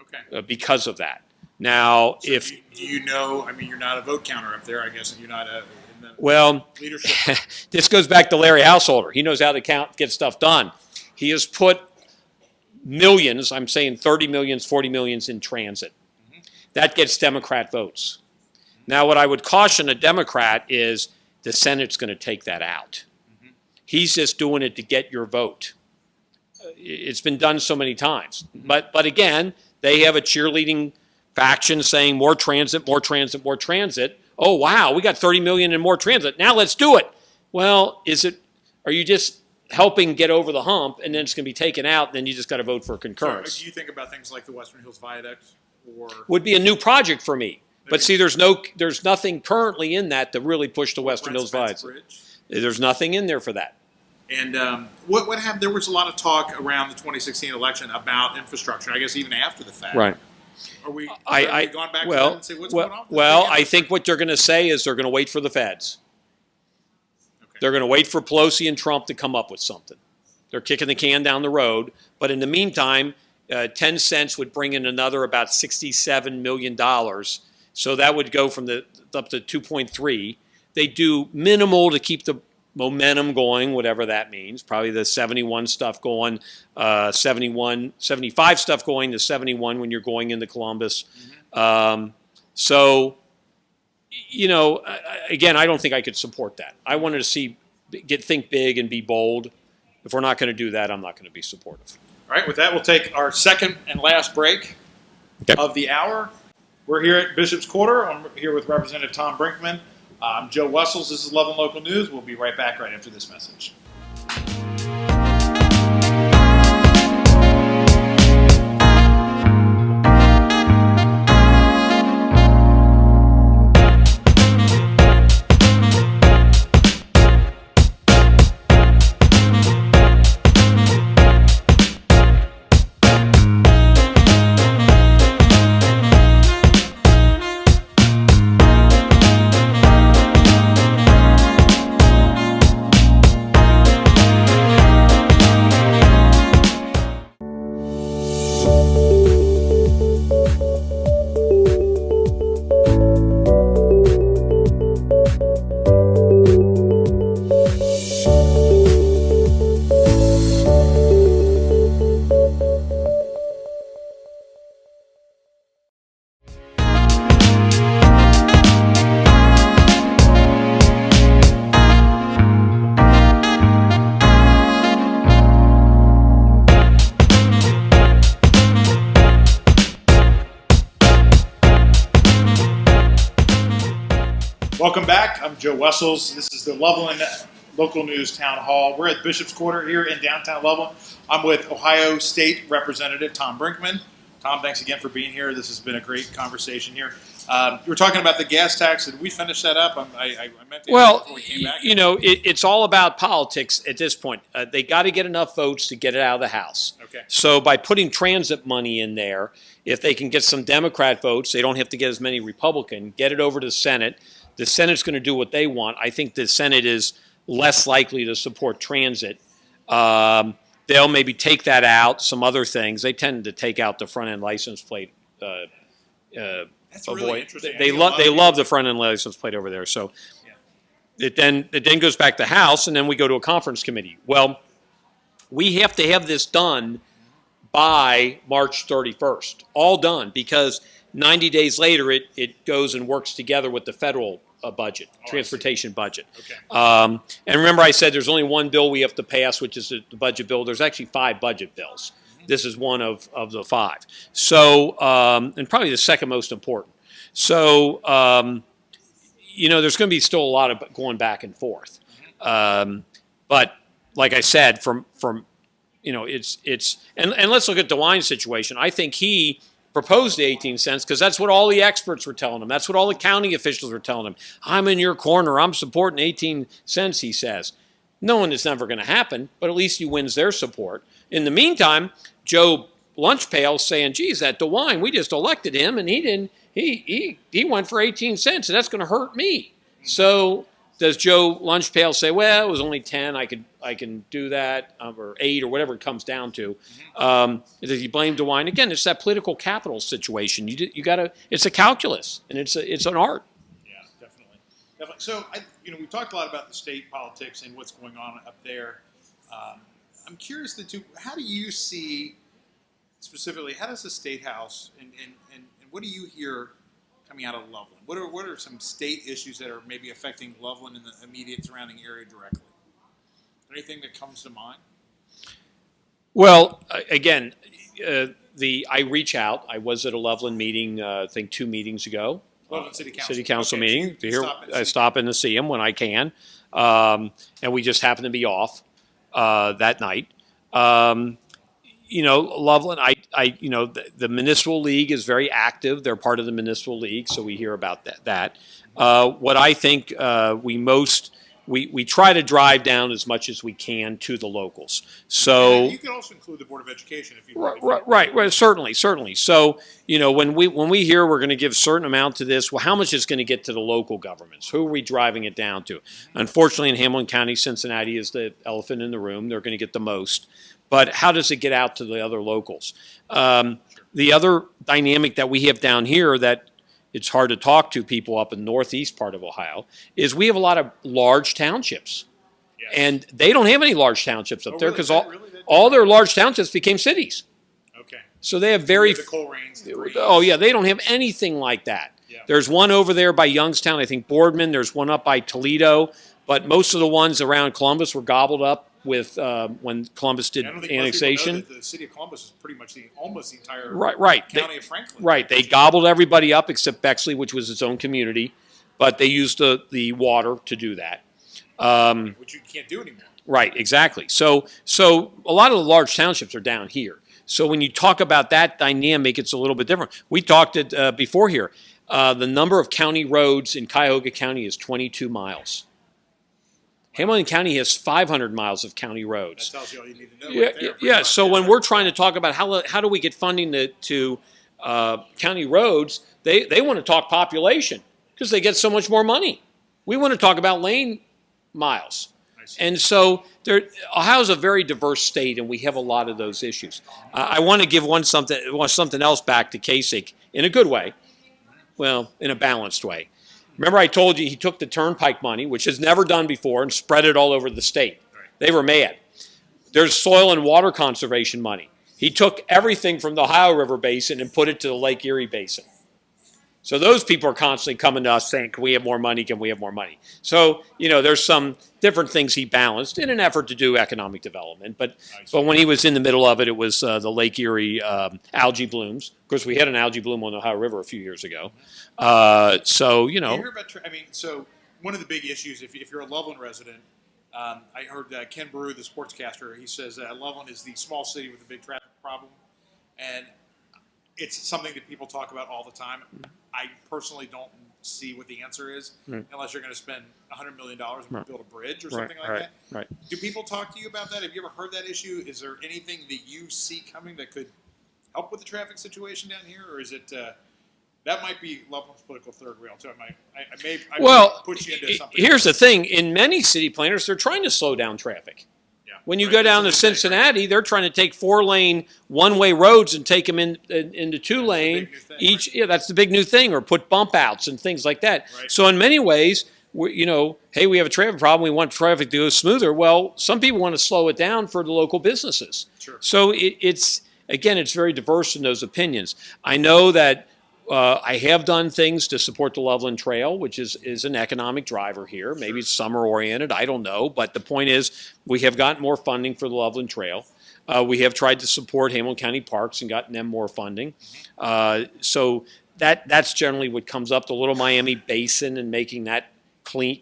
Okay. Because of that. Now, so if do you know? I mean, you're not a vote counter up there, I guess, and you're not in the well. Leadership. This goes back to Larry Householder. He knows how to get stuff done. He has put millions. I'm saying 30 millions, 40 millions in transit. Mm-hmm. That gets Democrat votes. Now, what I would caution a Democrat is the Senate's going to take that out. Mm-hmm. He's just doing it to get your vote. It's been done so many times. Mm-hmm. But again, they have a cheerleading faction saying more transit, more transit, more transit. Oh, wow, we got 30 million in more transit. Now let's do it. Well, are you just helping get over the hump and then it's going to be taken out and then you just got to vote for concurrence? So do you think about things like the Western Hills Viaduct? Would be a new project for me. But see, there's nothing currently in that to really push the Western Hills Viaduct. There's nothing in there for that. And what happened? There was a lot of talk around the 2016 election about infrastructure. I guess even after the fact. Right. Are we gone back to that and say what's going on? Well, I think what they're going to say is they're going to wait for the feds. Okay. They're going to wait for Pelosi and Trump to come up with something. They're kicking the can down the road. But in the meantime, 10 cents would bring in another about $67 million. So that would go from up to 2.3. They do minimal to keep the momentum going, whatever that means. Probably the 71 stuff going, 75 stuff going to 71 when you're going into Columbus. Mm-hmm. So, again, I don't think I could support that. I wanted to think big and be bold. If we're not going to do that, I'm not going to be supportive. All right, with that, we'll take our second and last break of the hour. We're here at Bishop's Quarter. I'm here with Representative Tom Brinkman. I'm Joe Wessels. This is Loveland Local News. We'll be right back right after this message. Welcome back. I'm Joe Wessels. This is the Loveland Local News Town Hall. We're at Bishop's Quarter here in downtown Loveland. I'm with Ohio State Representative Tom Brinkman. Tom, thanks again for being here. This has been a great conversation here. You were talking about the gas tax. Did we finish that up? I meant to before we came back. It's all about politics at this point. They got to get enough votes to get it out of the House. Okay. So by putting transit money in there, if they can get some Democrat votes, they don't have to get as many Republican, get it over to the Senate. The Senate's going to do what they want. I think the Senate is less likely to support transit. They'll maybe take that out, some other things. They tend to take out the front-end license plate. That's really interesting. They love the front-end license plate over there. So it then goes back to House, and then we go to a conference committee. Well, we have to have this done by March 31st, all done, because 90 days later it goes and works together with the federal budget, transportation budget. Okay. And remember I said there's only one bill we have to pass, which is the budget bill. There's actually 5 budget bills. Mm-hmm. This is one of the 5. So, and probably the second most important. So, there's going to be still a lot of going back and forth. Mm-hmm. But like I said, from it's and let's look at DeWine's situation. I think he proposed the 18 cents because that's what all the experts were telling him. That's what all the county officials were telling him. I'm in your corner. I'm supporting 18 cents, he says. Knowing it's never going to happen, but at least he wins their support. In the meantime, Joe Lunchpail saying, geez, that DeWine, we just elected him and he didn't, he went for 18 cents and that's going to hurt me. So does Joe Lunchpail say, well, it was only 10, I can do that, or 8 or whatever it comes down to? Does he blame DeWine? Again, it's that political capital situation. You got to, it's a calculus and it's an art. Yeah, definitely. So, we've talked a lot about the state politics and what's going on up there. I'm curious, how do you see, specifically, how does the State House, and what do you hear coming out of Loveland? What are some state issues that are maybe affecting Loveland and the immediate surrounding area directly? Is there anything that comes to mind? Well, again, I reach out. I was at a Loveland meeting, I think 2 meetings ago. Loveland City Council okay, meeting. So I stop in to see him when I can, and we just happen to be off that night. Loveland, the municipal league is very active. They're part of the municipal league, so we hear about that. What I think we try to drive down as much as we can to the locals. So you can also include the Board of Education if you right, certainly. So when we hear we're going to give a certain amount to this, well, how much is going to get to the local governments? Who are we driving it down to? Unfortunately, in Hamilton County, Cincinnati is the elephant in the room. They're going to get the most. But how does it get out to the other locals? The other dynamic that we have down here that it's hard to talk to people up in the northeast part of Ohio is we have a lot of large townships. Yes. And they don't have any large townships up there because all their large townships became cities. Okay. So they have very... The Coleraines, oh, yeah, they don't have anything like that. Yeah. There's one over there by Youngstown, I think Boardman. There's one up by Toledo. But most of the ones around Columbus were gobbled up with when Columbus did annexation. The city of Columbus is pretty much almost the entire county of Franklin. Right. They gobbled everybody up except Bexley, which was its own community. But they used the water to do that. Which you can't do anymore. Right, exactly. So a lot of the large townships are down here. So when you talk about that dynamic, it's a little bit different. We talked before here. The number of county roads in Cuyahoga County is 22 miles. Hamilton County has 500 miles of county roads. That tells you all you need to know. Yeah. So when we're trying to talk about how do we get funding to county roads, they want to talk population because they get so much more money. We want to talk about lane miles. And so Ohio is a very diverse state, and we have a lot of those issues. I want to give something else back to Kasich in a good way, well, in a balanced way. Remember I told you he took the turnpike money, which is never done before, and spread it all over the state. Right. They were mad. There's soil and water conservation money. He took everything from the Ohio River Basin and put it to the Lake Erie Basin. So those people are constantly coming to us saying, can we have more money? Can we have more money? So, there's some different things he balanced in an effort to do economic development. But when he was in the middle of it, it was the Lake Erie algae blooms. Of course, we had an algae bloom on the Ohio River a few years ago. You hear about, so one of the big issues, if you're a Loveland resident, I heard Ken Brew, the sportscaster, he says that Loveland is the small city with a big traffic problem. And it's something that people talk about all the time. I personally don't see what the answer is unless you're going to spend $100 million and build a bridge or something like that. Right. Do people talk to you about that? Have you ever heard that issue? Is there anything that you see coming that could help with the traffic situation down here? Or is it that might be Loveland's political third rail too? I may put you into something. Here's the thing. In many city planners, they're trying to slow down traffic. When you go down to Cincinnati, they're trying to take 4-lane, one-way roads and take them into 2-lane each. Yeah, that's the big new thing, or put bump outs and things like that. Right. So in many ways, hey, we have a traffic problem. We want traffic to go smoother. Well, some people want to slow it down for the local businesses. Sure. So it's very diverse in those opinions. I know that I have done things to support the Loveland Trail, which is an economic driver here. Maybe it's summer-oriented. I don't know. But the point is we have gotten more funding for the Loveland Trail. We have tried to support Hamilton County Parks and gotten them more funding. So that's generally what comes up, the Little Miami Basin and making that clean,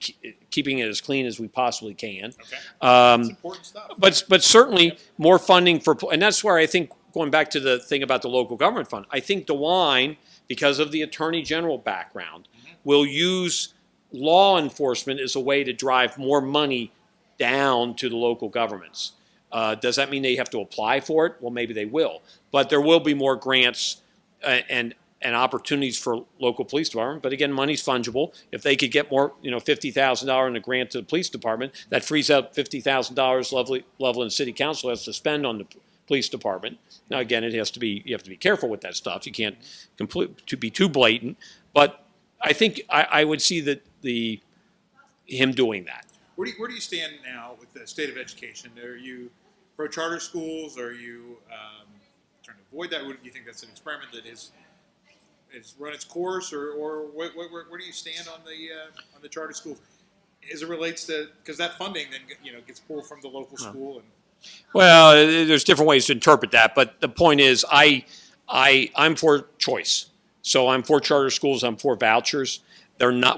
keeping it as clean as we possibly can. Okay. That's important stuff. But certainly more funding and that's where I think going back to the thing about the local government fund, I think DeWine, because of the attorney general background, will use law enforcement as a way to drive more money down to the local governments. Does that mean they have to apply for it? Well, maybe they will. But there will be more grants and opportunities for local police department. But again, money's fungible. If they could get more, $50,000 in a grant to the police department, that frees up $50,000 Loveland City Council has to spend on the police department. Now, again, you have to be careful with that stuff. You can't be too blatant. But I think I would see him doing that. Where do you stand now with the state of education? Are you pro charter schools? Are you trying to avoid that? Do you think that's an experiment that has run its course, or where do you stand on the charter schools as it relates to, because that funding then gets pulled from the local school and. Well, there's different ways to interpret that, but the point is, I'm for choice. So I'm for charter schools. I'm for vouchers.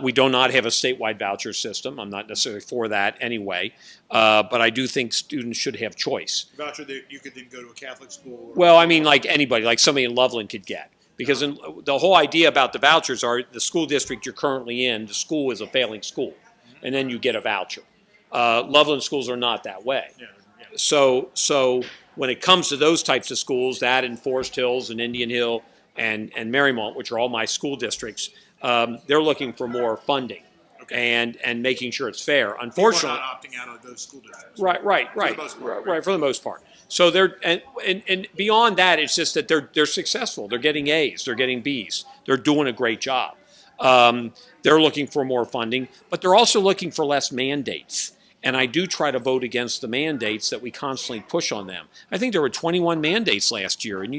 We do not have a statewide voucher system. I'm not necessarily for that anyway, but I do think students should have choice. Voucher that you could then go to a Catholic school. Well, I mean, like anybody, like somebody in Loveland could get. Because the whole idea about the vouchers are the school district you're currently in, the school is a failing school, and then you get a voucher. Loveland schools are not that way. Yeah. So when it comes to those types of schools, that in Forest Hills and Indian Hill and Marymount, which are all my school districts, they're looking for more funding and making sure it's fair. Unfortunately, people are not opting out of those school districts. Right, for the most part. So they're and beyond that, it's just that they're successful. They're getting A's, they're getting B's, they're doing a great job. They're looking for more funding, but they're also looking for less mandates. And I do try to vote against the mandates that we constantly push on them. I think there were 21 mandates last year, and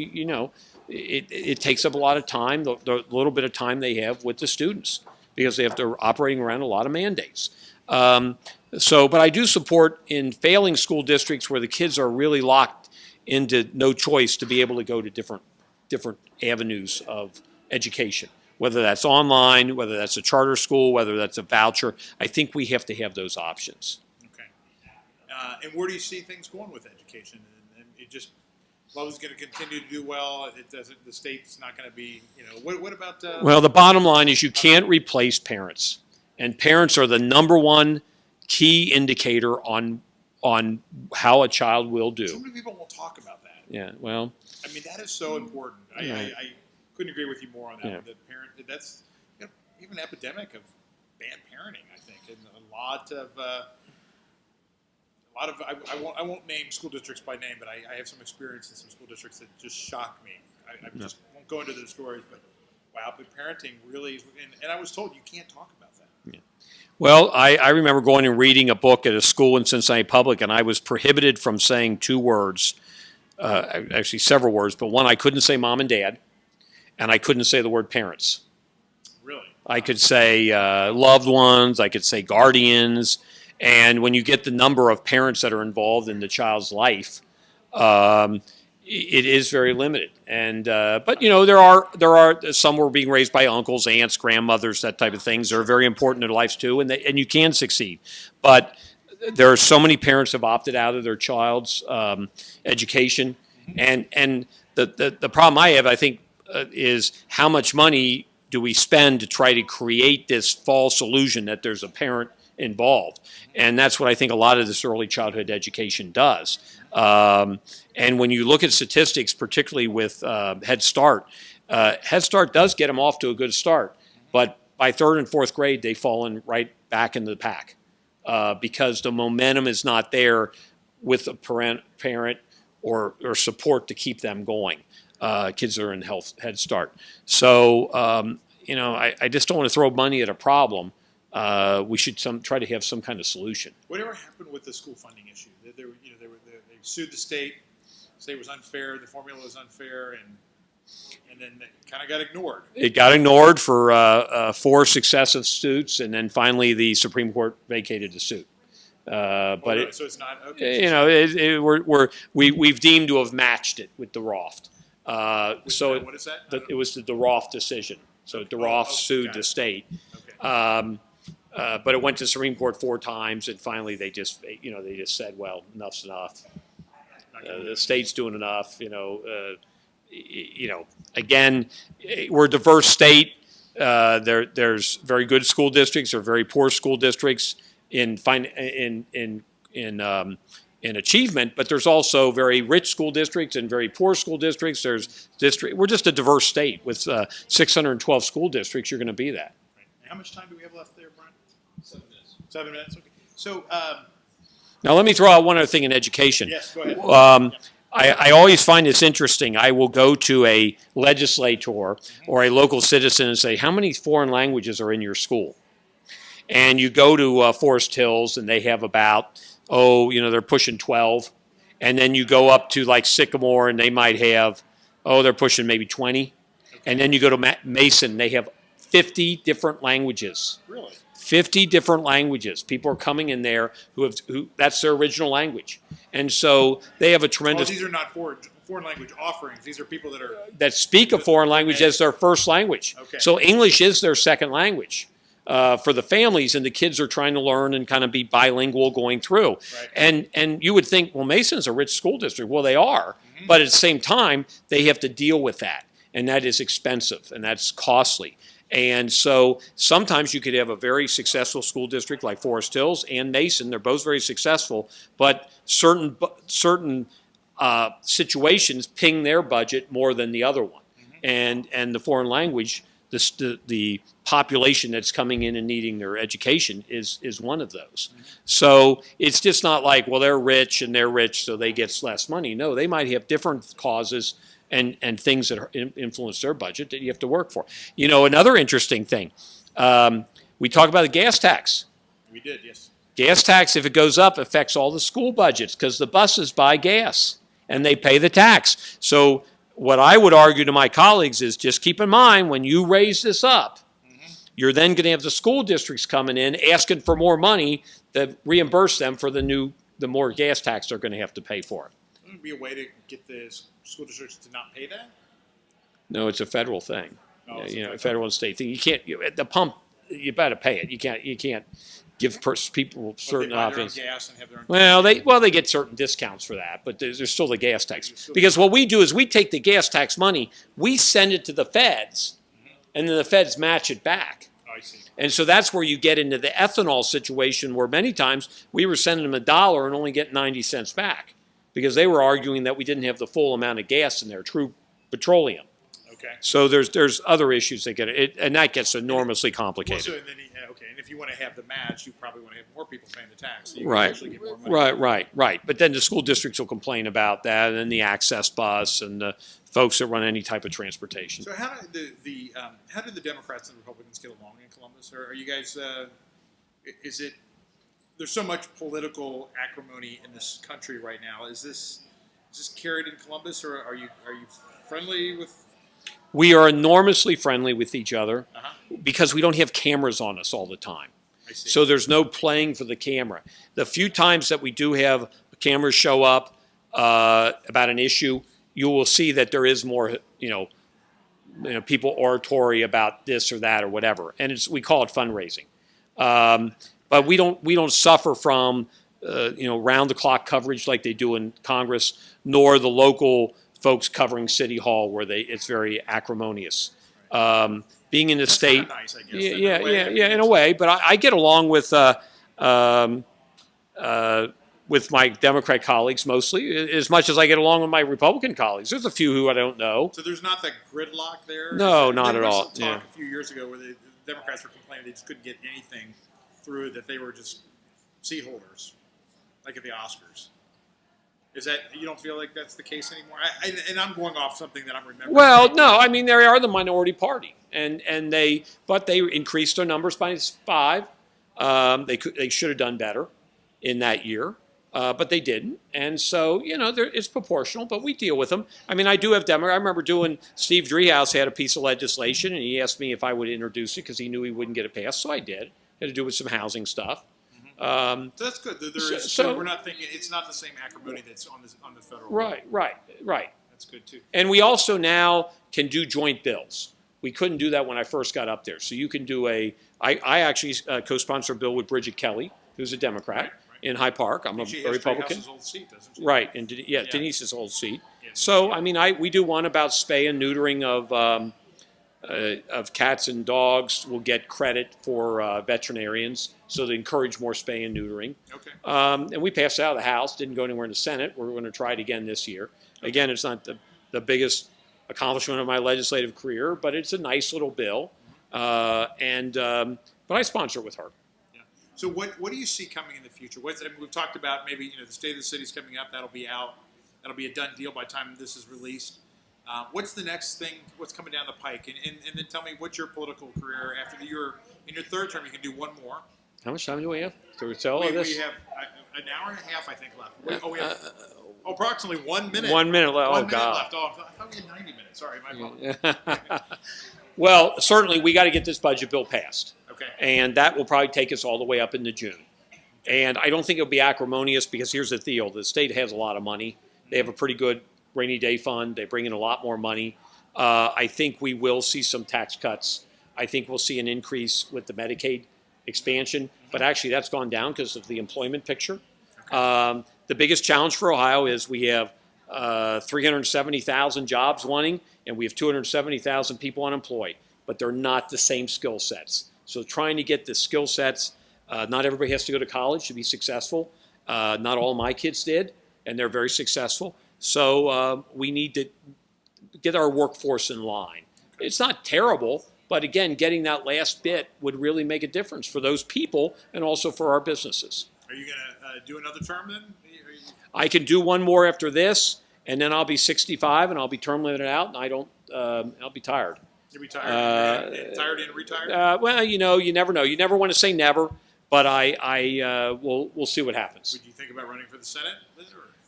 it takes up a lot of time, the little bit of time they have with the students, because they're operating around a lot of mandates. But I do support in failing school districts where the kids are really locked into no choice to be able to go to different avenues of education, whether that's online, whether that's a charter school, whether that's a voucher. I think we have to have those options. And where do you see things going with education? And it just, Loveland's going to continue to do well. It doesn't. The state's not going to be. What about? Well, the bottom line is you can't replace parents, and parents are the number one key indicator on how a child will do. So many people won't talk about that. Yeah. Well. I mean, that is so important. I couldn't agree with you more on that. Yeah. The parent. That's even an epidemic of bad parenting. I think, and a lot of. I won't name school districts by name, but I have some experience in some school districts that just shock me. I just won't go into those stories, but wow, but parenting really is, and I was told you can't talk about that. Yeah. Well, I remember going and reading a book at a school in Cincinnati Public, and I was prohibited from saying two words, actually several words, but one, I couldn't say mom and dad, and I couldn't say the word parents. Really? I could say loved ones, I could say guardians. And when you get the number of parents that are involved in the child's life, it is very limited. And but there are some were being raised by uncles, aunts, grandmothers, that type of things. They're very important in their lives too, and you can succeed. But there are so many parents have opted out of their child's education, and the problem I have, I think, is how much money do we spend to try to create this false illusion that there's a parent involved. And that's what I think a lot of this early childhood education does. And when you look at statistics, particularly with Head Start does get them off to a good start. But by third and fourth grade, they've fallen right back into the pack because the momentum is not there with a parent or support to keep them going. Kids that are in Head Start. So, I just don't want to throw money at a problem. We should try to have some kind of solution. Whatever happened with the school funding issue? They sued the state. The state was unfair. The formula was unfair, and then it kind of got ignored. It got ignored for 4 successive suits, and then finally the Supreme Court vacated the suit. So it's not okay. We've deemed to have matched it with the Roth. What is that? It was the Roth decision. So the Roth sued the state. Okay. But it went to the Supreme Court 4 times, and finally they just said, well, enough's enough. The state's doing enough. Again, we're a diverse state. There's very good school districts or very poor school districts in achievement, but there's also very rich school districts and very poor school districts. We're just a diverse state with 612 school districts. You're going to be that. Right. How much time do we have left there, Brian? 7 minutes. 7 minutes. Okay. So now let me throw out one other thing in education. Yes, go ahead. I always find this interesting. I will go to a legislator or a local citizen and say, how many foreign languages are in your school? And you go to Forest Hills and they have about, they're pushing 12. And then you go up to like Sycamore and they might have, they're pushing maybe 20. Okay. And then you go to Mason, they have 50 different languages. Really? 50 different languages. People are coming in there who that's their original language. And so they have a tremendous... these are not foreign language offerings. These are people that speak a foreign language as their first language. Okay. So English is their second language for the families, and the kids are trying to learn and kind of be bilingual going through. Right. And you would think, well, Mason's a rich school district. Well, they are. Mm-hmm. But at the same time, they have to deal with that. And that is expensive, and that's costly. And so sometimes you could have a very successful school district like Forest Hills and Mason. They're both very successful, but certain situations ping their budget more than the other one. Mm-hmm. And the foreign language, the population that's coming in and needing their education is one of those. Mm-hmm. So it's just not like, well, they're rich so they get less money. No, they might have different causes and things that influence their budget that you have to work for. Another interesting thing, we talk about the gas tax. We did, yes. Gas tax, if it goes up, affects all the school budgets because the buses buy gas and they pay the tax. So what I would argue to my colleagues is just keep in mind when you raise this up, mm-hmm. you're then going to have the school districts coming in asking for more money to reimburse them for the more gas tax they're going to have to pay for it. Wouldn't there be a way to get the school districts to not pay that? No, it's a federal thing. Federal and state thing. You can't at the pump. You better pay it. You can't give people certain options. Gas and have their own they get certain discounts for that, but there's still the gas tax. Because what we do is we take the gas tax money, we send it to the feds, mm-hmm. and then the feds match it back. I see. And so that's where you get into the ethanol situation, where many times we were sending them $1 and only get 90 cents back, because they were arguing that we didn't have the full amount of gas in there, true petroleum. Okay. So there's other issues that get it, and that gets enormously complicated. Well, and if you want to have the match, you probably want to have more people paying the tax. So you right. can actually get more money. Right. But then the school districts will complain about that, and then the access bus and the folks that run any type of transportation. So how did the Democrats and the Republicans get along in Columbus? Or are you guys? There's so much political acrimony in this country right now. Is this carried in Columbus, or are you friendly with? We are enormously friendly with each other because we don't have cameras on us all the time. I see. So there's no playing for the camera. The few times that we do have cameras show up about an issue, you will see that there is more, people oratory about this or that or whatever, and we call it fundraising. But we don't suffer from round the clock coverage like they do in Congress, nor the local folks covering City Hall where it's very acrimonious. Being in the state, nice, I guess, in a way. But I get along with my Democrat colleagues mostly, as much as I get along with my Republican colleagues. There's a few who I don't know. So there's not that gridlock there? No, not at all. There was some talk a few years ago where the Democrats were complaining they just couldn't get anything through, that they were just seat holders, like at the Oscars. Is that, you don't feel like that's the case anymore? And I'm going off something that I'm remembering. Well, no, I mean, they are the minority party, but they increased their numbers by 5. They should have done better in that year, but they didn't. And so, it's proportional, but we deal with them. I mean, I do have Democrats. I remember Steve Driehaus had a piece of legislation, and he asked me if I would introduce it because he knew he wouldn't get it passed, so I did. It had to do with some housing stuff. So that's good. We're not thinking it's not the same acrimony that's on the federal level. Right. That's good too. And we also now can do joint bills. We couldn't do that when I first got up there. So you can do I actually co-sponsor a bill with Bridget Kelly, who's a Democrat, in Hyde Park. I'm a She has Republican. House's old seat, doesn't she? Right, and Denise's old seat. Yeah, So, I mean, we do one about spay and neutering of cats and dogs. Will get credit for veterinarians, so to encourage more spay and neutering. Okay. And we passed it out of the House, didn't go anywhere in the Senate. We're going to try it again this year. Again, it's not the biggest accomplishment of my legislative career, but it's a nice little bill. But I sponsor it with her. Yeah. So what do you see coming in the future? We've talked about maybe the state of the city's coming up. That'll be out. That'll be a done deal by the time this is released. What's the next thing? What's coming down the pike? And then tell me what's your political career after you're in your third term. You can do one more. How much time do we have to tell all this? We have an hour and a half, I think, left. We have approximately 1 minute. 1 minute left. One Oh, minute God. left. Oh, I thought we had 90 minutes. Sorry, my apologies. Well, certainly we got to get this budget bill passed. Okay. And that will probably take us all the way up into June. And I don't think it'll be acrimonious because here's the deal. The state has a lot of money. They have a pretty good rainy day fund. They bring in a lot more money. I think we will see some tax cuts. I think we'll see an increase with the Medicaid expansion. But actually that's gone down because of the employment picture. The biggest challenge for Ohio is we have 370,000 jobs wanting, and we have 270,000 people unemployed. But they're not the same skill sets. So trying to get the skill sets, not everybody has to go to college to be successful. Not all of my kids did, and they're very successful. So we need to get our workforce in line. It's not terrible, but again, getting that last bit would really make a difference for those people and also for our businesses. Are you going to do another term then? I can do one more after this, and then I'll be 65 and I'll be term limited out, and I'll be tired. You'll be tired. Tired and retired? Well, you never know. You never want to say never, but we'll see what happens. Would you think about running for the Senate?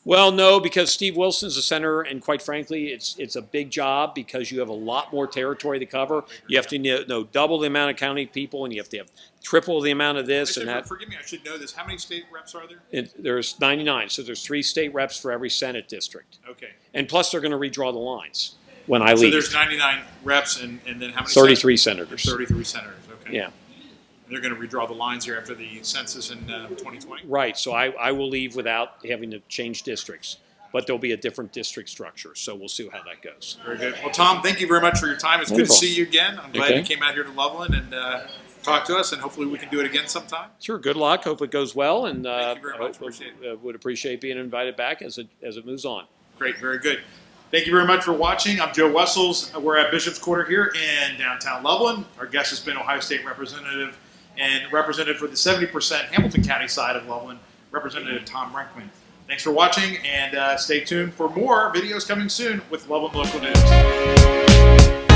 Well, no, because Steve Wilson's a senator, and quite frankly, it's a big job because you have a lot more territory to cover. You have to know double the amount of county people, and you have to have triple the amount of this and that. Forgive me, I should know this. How many state reps are there? There's 99, so there's 3 state reps for every Senate district. Okay. And plus, they're going to redraw the lines when I leave. So there's 99 reps, and then how many? 33 senators. 33 senators. Okay. Yeah. They're going to redraw the lines here after the census in 2020? Right, so I will leave without having to change districts, but there'll be a different district structure, so we'll see how that goes. Very good. Well, Tom, thank you very much for your time. It's Wonderful. good to see you again. I'm glad you came out here to Loveland and talked to us, and hopefully we can do it again sometime. Sure, good luck. Hope it goes well, and Thank you very much. Appreciate it. Would appreciate being invited back as it moves on. Great, very good. Thank you very much for watching. I'm Joe Wessels. We're at Bishop's Quarter here in downtown Loveland. Our guest has been Ohio State Representative and represented for the 70% Hamilton County side of Loveland, Representative Tom Brinkman. Thanks for watching, and stay tuned for more videos coming soon with Loveland Local News.